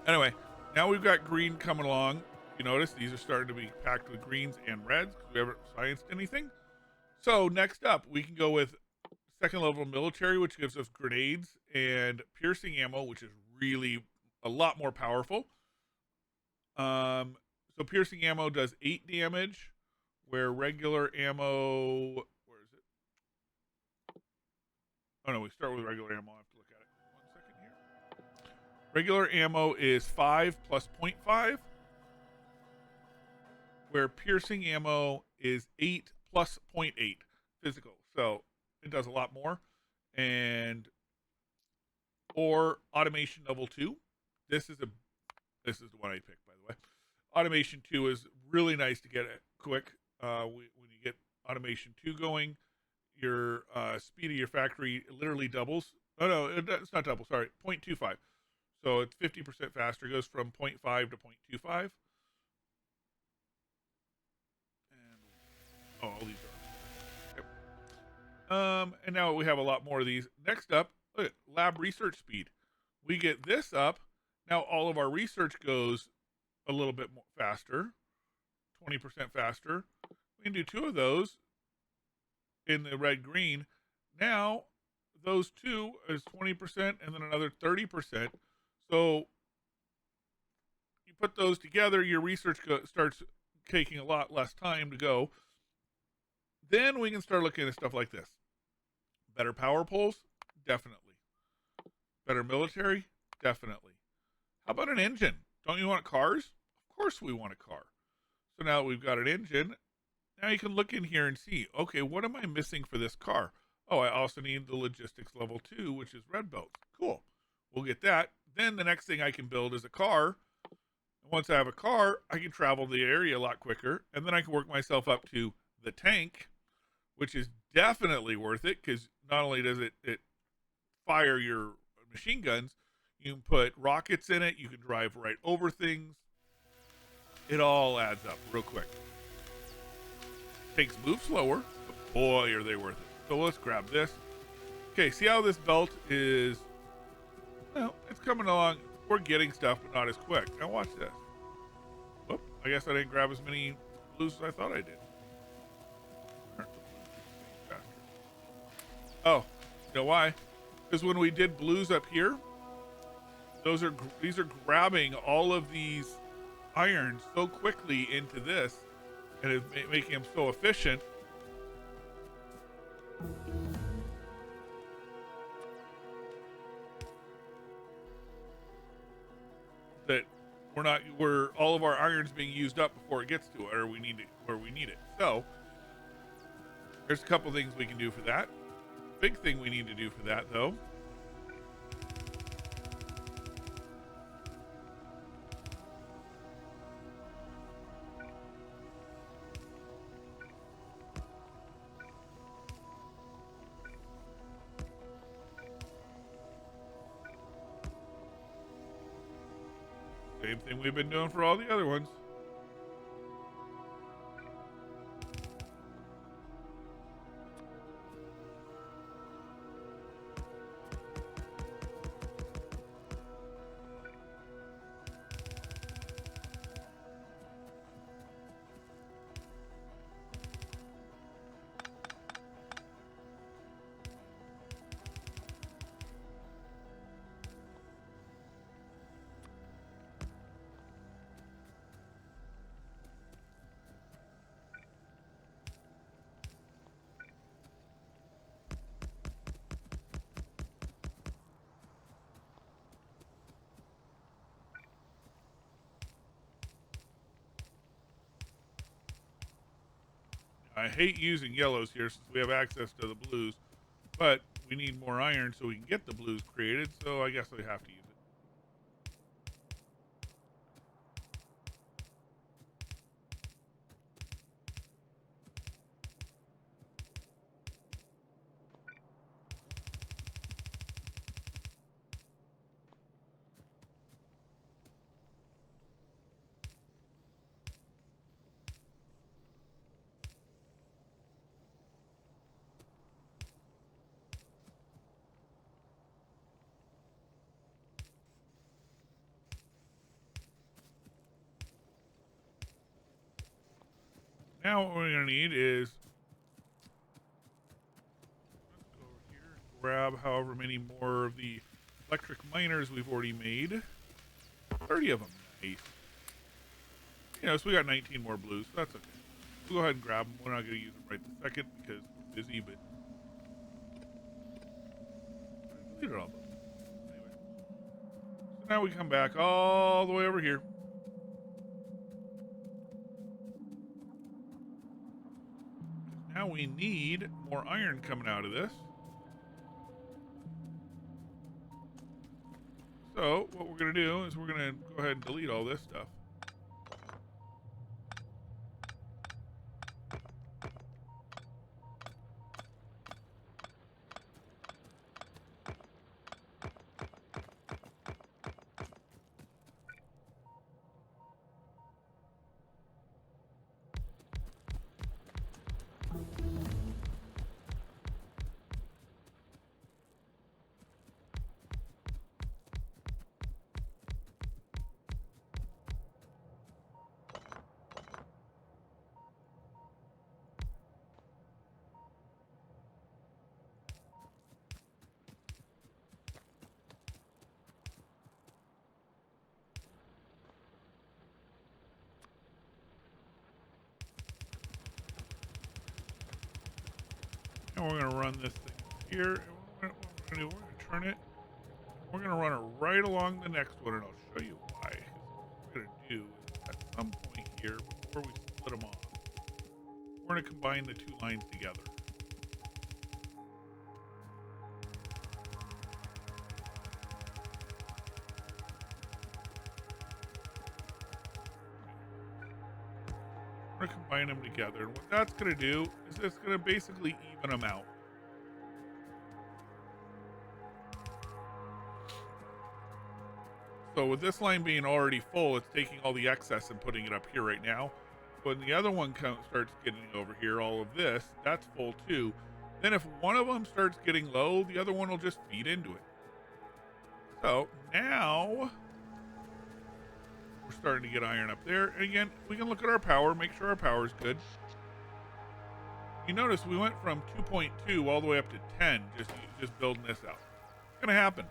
Anyway, now we've got green coming along. You notice these are starting to be packed with greens and reds because we haven't scienced anything. So next up, we can go with second level military, which gives us grenades and piercing ammo, which is really a lot more powerful. So piercing ammo does 8 damage, where regular ammo, where is it? Oh no, we start with regular ammo. I have to look at it. 1 second here. Regular ammo is 5 plus 0.5. Where piercing ammo is 8 plus 0.8 physical. So it does a lot more. Or automation level 2. This is the one I picked, by the way. Automation 2 is really nice to get it quick. When you get automation 2 going, your speed of your factory literally doubles. Oh no, it's not double, sorry, 0.25. So it's 50% faster. It goes from 0.5 to 0.25. Oh, all these are. Yep. And now we have a lot more of these. Next up, look at lab research speed. We get this up. Now all of our research goes a little bit more faster, 20% faster. We can do 2 of those in the red green. Now those 2 is 20% and then another 30%. So you put those together, your research starts taking a lot less time to go. Then we can start looking at stuff like this. Better power poles? Definitely. Better military? Definitely. How about an engine? Don't you want cars? Of course we want a car. So now that we've got an engine, now you can look in here and see, okay, what am I missing for this car? Oh, I also need the logistics level 2, which is red belt. Cool. We'll get that. Then the next thing I can build is a car. And once I have a car, I can travel the area a lot quicker. And then I can work myself up to the tank, which is definitely worth it because not only does it fire your machine guns, you can put rockets in it. You can drive right over things. It all adds up real quick. Tanks move slower, but boy, are they worth it. So let's grab this. Okay, see how this belt is? Well, it's coming along. We're getting stuff, but not as quick. Now watch this. Whoop, I guess I didn't grab as many blues as I thought I did. Oh, you know why? Because when we did blues up here, these are grabbing all of these irons so quickly into this, and it's making them so efficient. That we're all of our irons being used up before it gets to it, or we need it where we need it. So there's a couple things we can do for that. Big thing we need to do for that, though, same thing we've been doing for all the other ones. I hate using yellows here since we have access to the blues, but we need more iron so we can get the blues created, so I guess we have to use it. Now what we're going to need is, let's go over here and grab however many more of the electric miners we've already made. 30 of them. Nice. So we got 19 more blues. So that's okay. We'll go ahead and grab them. We're not going to use them right this second because we're busy, but I deleted all those. Anyway. So now we come back all the way over here. Now we need more iron coming out of this. So what we're going to do is we're going to go ahead and delete all this stuff. Now we're going to run this thing here. And what we're going to do, we're going to turn it. We're going to run it right along the next one, and I'll show you why. What we're going to do is at some point here, before we split them off, we're going to combine the two lines together. We're going to combine them together. And what that's going to do is it's going to basically even them out. So with this line being already full, it's taking all the excess and putting it up here right now. When the other one starts getting over here, all of this, that's full too. Then if one of them starts getting low, the other one will just feed into it. So now we're starting to get iron up there. And again, we can look at our power, make sure our power is good. You notice we went from 2.2 all the way up to 10 just building this out. It's gonna happen.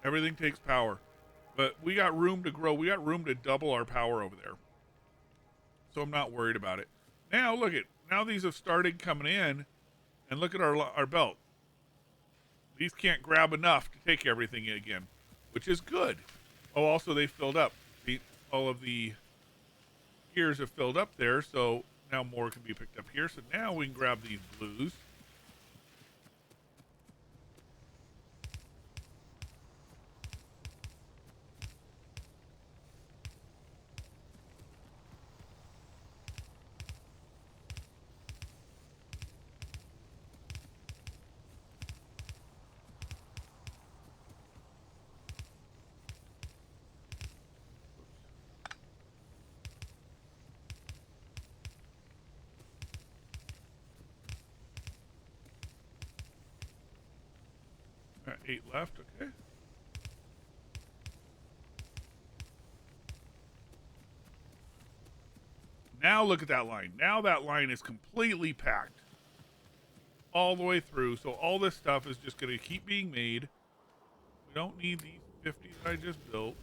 Everything takes power, but we got room to grow. We got room to double our power over there. So I'm not worried about it. Now look at, now these have started coming in, and look at our belt. These can't grab enough to take everything in again, which is good. Oh, also they filled up. See, all of the gears have filled up there, so now more can be picked up here. So now we can grab these blues. Got 8 left, okay. Now look at that line. Now that line is completely packed all the way through. So all this stuff is just going to keep being made. We don't need these 50 that I just built.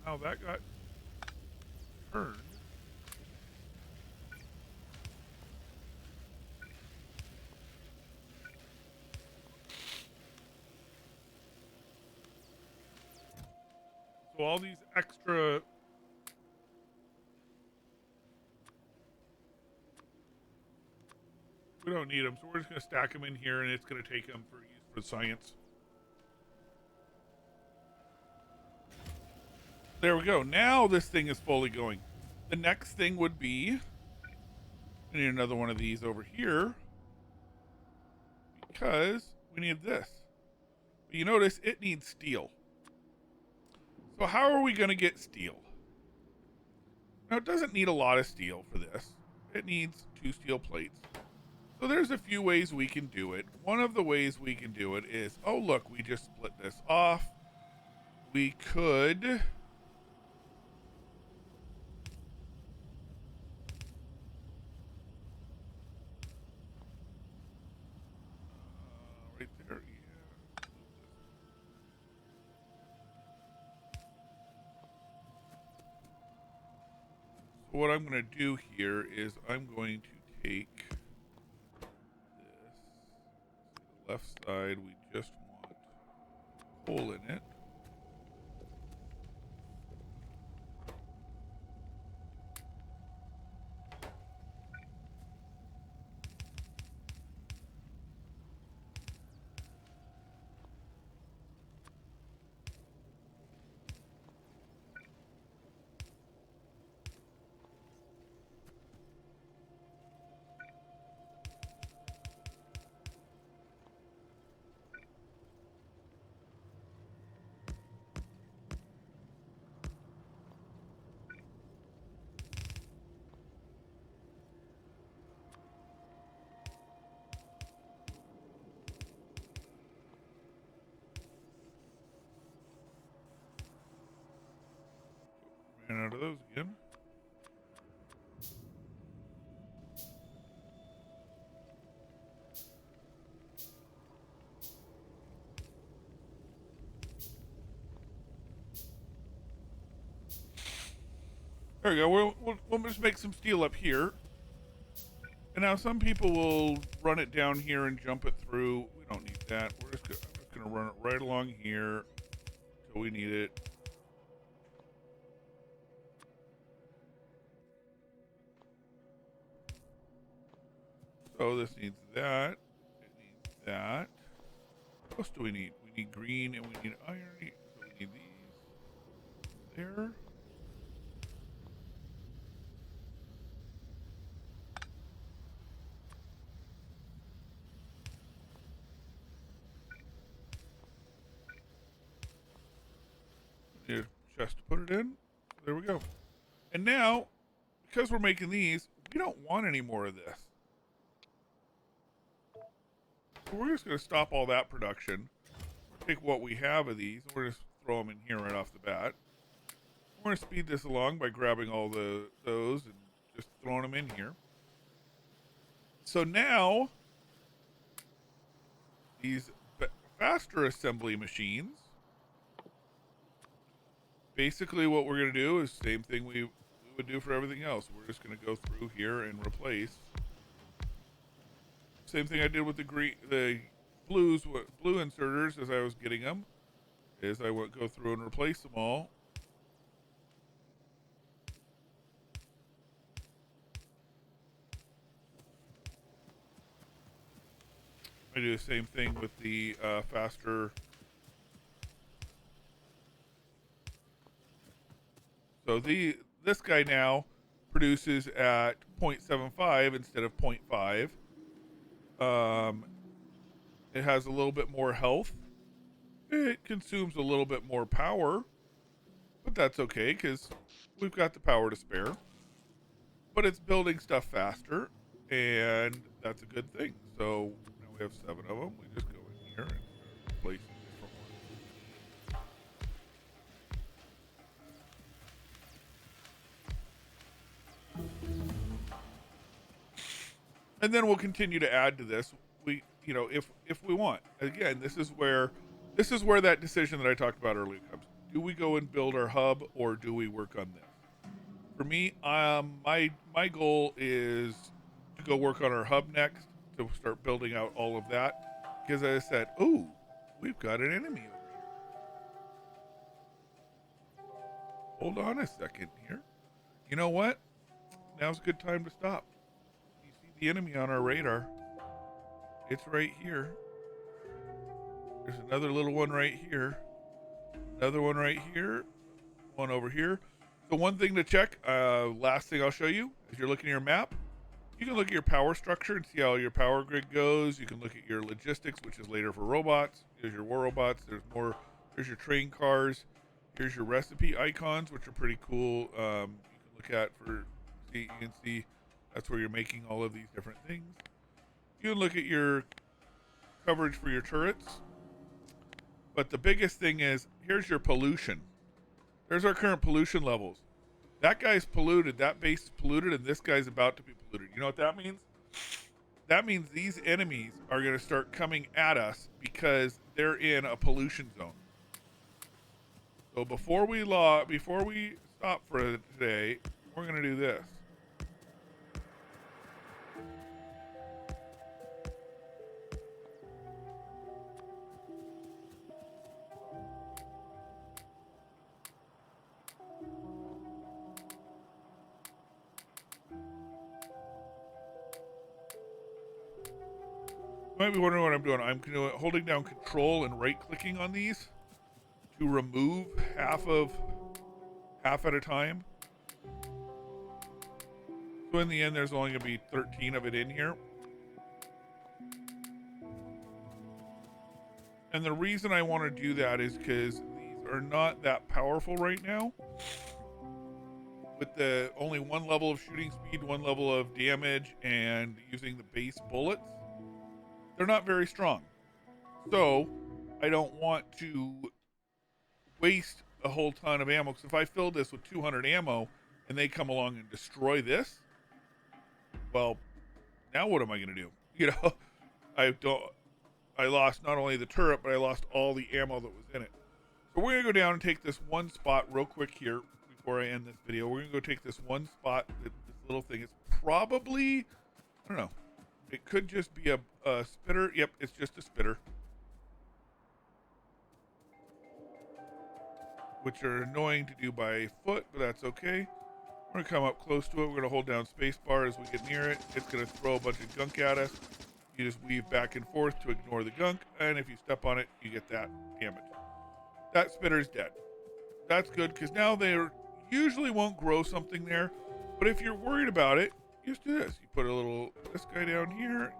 Now that got turned. So all these extra we don't need them, so we're just going to stack them in here, and it's going to take them for use for science. There we go. Now this thing is fully going. The next thing would be, I need another one of these over here because we need this. But you notice it needs steel. So how are we going to get steel? Now it doesn't need a lot of steel for this. It needs 2 steel plates. So there's a few ways we can do it. One of the ways we can do it is, oh look, we just split this off. We could right there, yeah. So what I'm going to do here is I'm going to take this. The left side, we just want coal in it. Ran out of those again. There we go. We'll just make some steel up here. And now some people will run it down here and jump it through. We don't need that. I'm just gonna run it right along here until we need it. So this needs that. It needs that. What else do we need? We need green and we need iron. So we need these there. Need a chest to put it in. So there we go. And now, because we're making these, we don't want any more of this. So we're just going to stop all that production. Take what we have of these, and we're just throw them in here right off the bat. We're going to speed this along by grabbing all those and just throwing them in here. So now, these faster assembly machines, basically what we're going to do is the same thing we would do for everything else. We're just going to go through here and replace. Same thing I did with the blue inserters as I was getting them, is I would go through and replace them all. I do the same thing with the faster. So this guy now produces at 0.75 instead of 0.5. It has a little bit more health. It consumes a little bit more power, but that's okay because we've got the power to spare. But it's building stuff faster, and that's a good thing. So now we have 7 of them. We just go in here and start replacing different ones. And then we'll continue to add to this. If we want. Again, this is where that decision that I talked about earlier comes. Do we go and build our hub, or do we work on this? For me, my goal is to go work on our hub next, to start building out all of that. Because as I said, ooh, we've got an enemy over here. Hold on a second here. You know what? Now's a good time to stop. You see the enemy on our radar. It's right here. There's another little one right here. Another one right here. One over here. So one thing to check, last thing I'll show you, is you're looking at your map. You can look at your power structure and see how your power grid goes. You can look at your logistics, which is later for robots. There's your war robots. There's your train cars. Here's your recipe icons, which are pretty cool. You can look at you can see that's where you're making all of these different things. You can look at your coverage for your turrets. But the biggest thing is, here's your pollution. There's our current pollution levels. That guy's polluted, that base is polluted, and this guy's about to be polluted. You know what that means? That means these enemies are going to start coming at us because they're in a pollution zone. So before we stop for today, we're going to do this. You might be wondering what I'm doing. I'm holding down Control and right-clicking on these to remove half at a time. So in the end, there's only going to be 13 of it in here. And the reason I want to do that is because these are not that powerful right now. With the only one level of shooting speed, one level of damage, and using the base bullets, they're not very strong. So I don't want to waste a whole ton of ammo. Because if I fill this with 200 ammo and they come along and destroy this, well, now what am I going to do? You know, I lost not only the turret, but I lost all the ammo that was in it. So we're going to go down and take this one spot real quick here before I end this video. We're going to go take this one spot, this little thing. It's probably I don't know. It could just be a spitter. Yep, it's just a spitter. Which are annoying to do by foot, but that's okay. We're gonna come up close to it. We're gonna hold down spacebar as we get near it. It's gonna throw a bunch of gunk at us. You just weave back and forth to ignore the gunk, and if you step on it, you get that damage. That spitter's dead. That's good, because now they usually won't grow something there. But if you're worried about it, you just do this. You put this guy down here.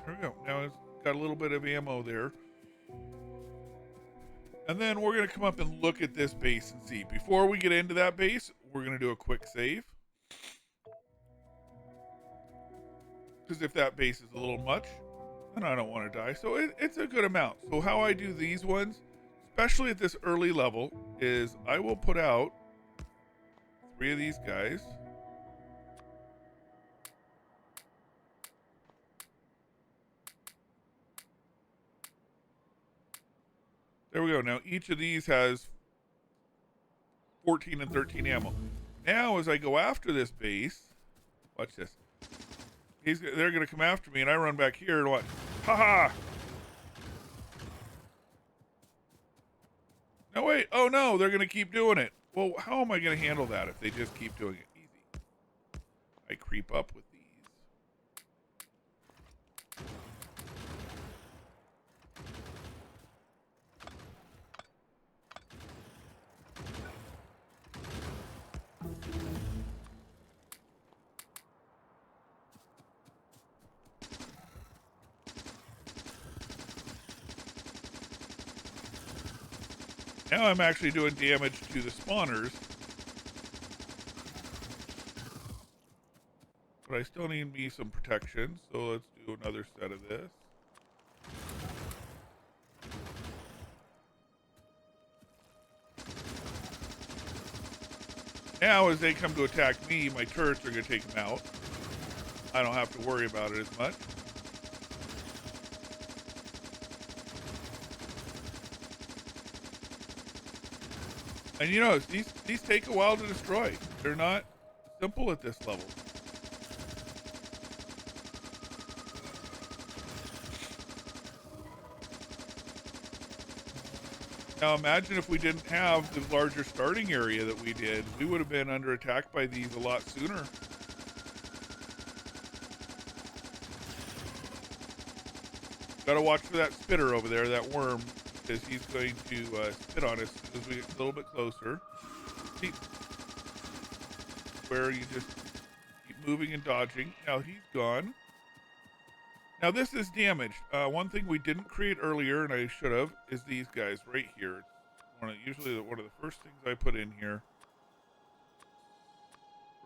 There we go. Now it's got a little bit of ammo there. And then we're going to come up and look at this base and see. Before we get into that base, we're going to do a quick save. Because if that base is a little much, then I don't want to die. So it's a good amount. So how I do these ones, especially at this early level, is I will put out 3 of these guys. There we go. Now each of these has 14 and 13 ammo. Now as I go after this base, watch this. They're going to come after me, and I run back here and what? Ha! No, wait. Oh, no. They're going to keep doing it. Well, how am I going to handle that if they just keep doing it? Easy. I creep up with these. Now I'm actually doing damage to the spawners. But I still need me some protection, so let's do another set of this. Now as they come to attack me, my turrets are going to take them out. I don't have to worry about it as much. And you know, these take a while to destroy. They're not simple at this level. Now imagine if we didn't have the larger starting area that we did. We would have been under attack by these a lot sooner. Gotta watch for that spitter over there, that worm, because he's going to spit on us as we get a little bit closer. See, where you just keep moving and dodging. Now he's gone. Now this is damaged. One thing we didn't create earlier, and I should have, is these guys right here. Usually one of the first things I put in here.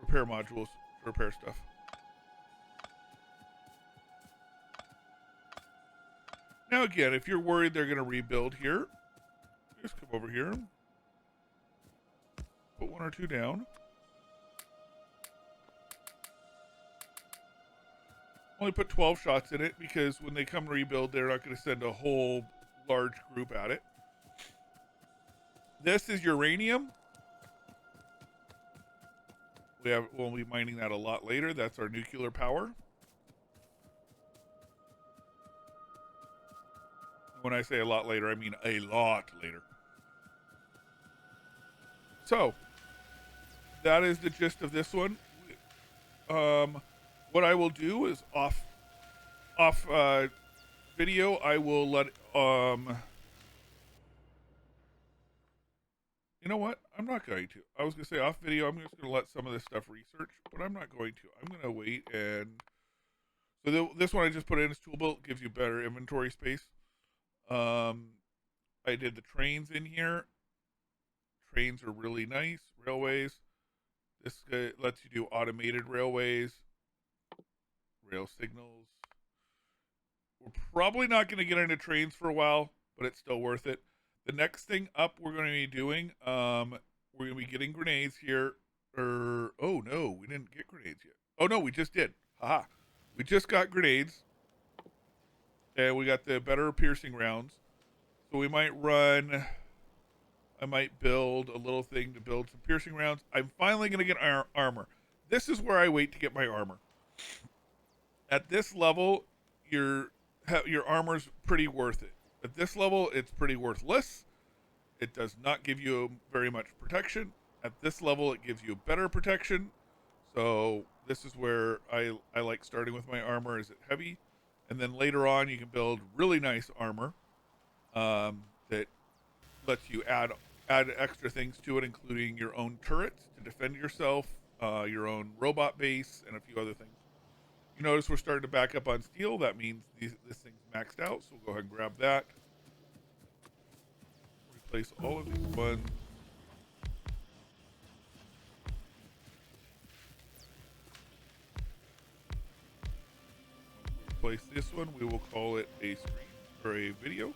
Repair modules to repair stuff. Now again, if you're worried they're going to rebuild here, just come over here. Put 1 or 2 down. Only put 12 shots in it because when they come rebuild, they're not going to send a whole large group at it. This is uranium. We'll be mining that a lot later. That's our nuclear power. When I say a lot later, I mean a lot later. So, that is the gist of this one. What I will do is off video, I will let you know what? I'm not going to. I was going to say off video, I'm just going to let some of this stuff research, but I'm not going to. I'm going to wait and so this one I just put in as tool built, gives you better inventory space. I did the trains in here. Trains are really nice. Railways. This lets you do automated railways. Rail signals. We're probably not going to get into trains for a while, but it's still worth it. The next thing up we're going to be doing, we're going to be getting grenades here. Oh no, we didn't get grenades yet. Oh no, we just did. Haha. We just got grenades. And we got the better piercing rounds. So we might run, I might build a little thing to build some piercing rounds. I'm finally going to get armor. This is where I wait to get my armor. At this level, your your armor's pretty worth it. At this level, it's pretty worthless. It does not give you very much protection. At this level, it gives you better protection. So this is where I like starting with my armor. Is it heavy? And then later on, you can build really nice armor that lets you add extra things to it, including your own turrets to defend yourself, your own robot base, and a few other things. You notice we're starting to back up on steel. That means this thing's maxed out. So we'll go ahead and grab that. Replace all of these ones. Replace this one. We will call it a screen or a video.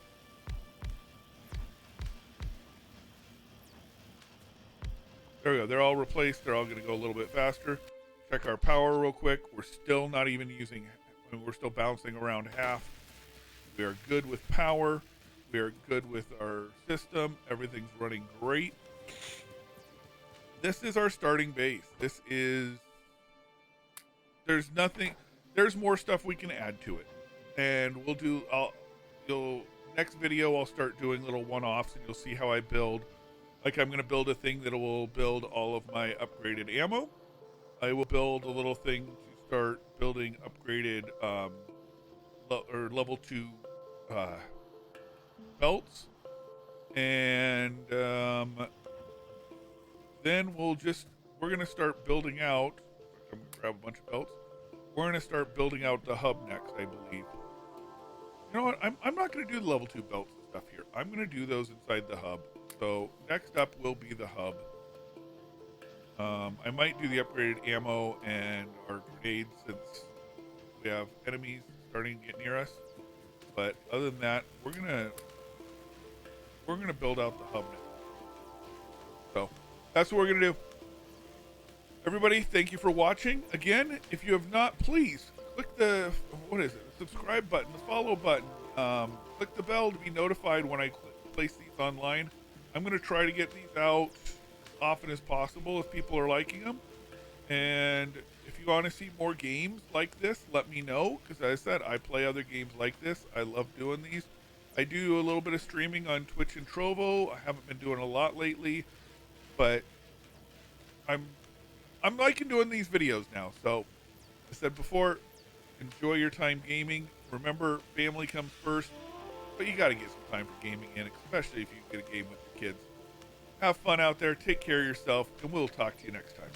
There we go. They're all replaced. They're all going to go a little bit faster. Check our power real quick. We're still not even using, I mean, we're still bouncing around half. We are good with power. We are good with our system. Everything's running great. This is our starting base. This is, there's nothing, there's more stuff we can add to it. And we'll do, next video, I'll start doing little one-offs and you'll see how I build. Like I'm going to build a thing that will build all of my upgraded ammo. I will build a little thing to start building upgraded level 2 belts. And then we're going to start building out. I'm going to grab a bunch of belts. We're going to start building out the hub next, I believe. You know what? I'm not going to do the level 2 belts and stuff here. I'm going to do those inside the hub. So next up will be the hub. I might do the upgraded ammo and our grenades since we have enemies starting to get near us. But other than that, we're gonna build out the hub now. So that's what we're gonna do. Everybody, thank you for watching. Again, if you have not, please click the the subscribe button, the follow button. Click the bell to be notified when I place these online. I'm gonna try to get these out often as possible if people are liking them. And if you want to see more games like this, let me know, because as I said, I play other games like this. I love doing these. I do a little bit of streaming on Twitch and Trovo. I haven't been doing a lot lately, but I'm liking doing these videos now. So I said before, enjoy your time gaming. Remember, family comes first, but you got to get some time for gaming in, especially if you get a game with the kids. Have fun out there. Take care of yourself, and we'll talk to you next time.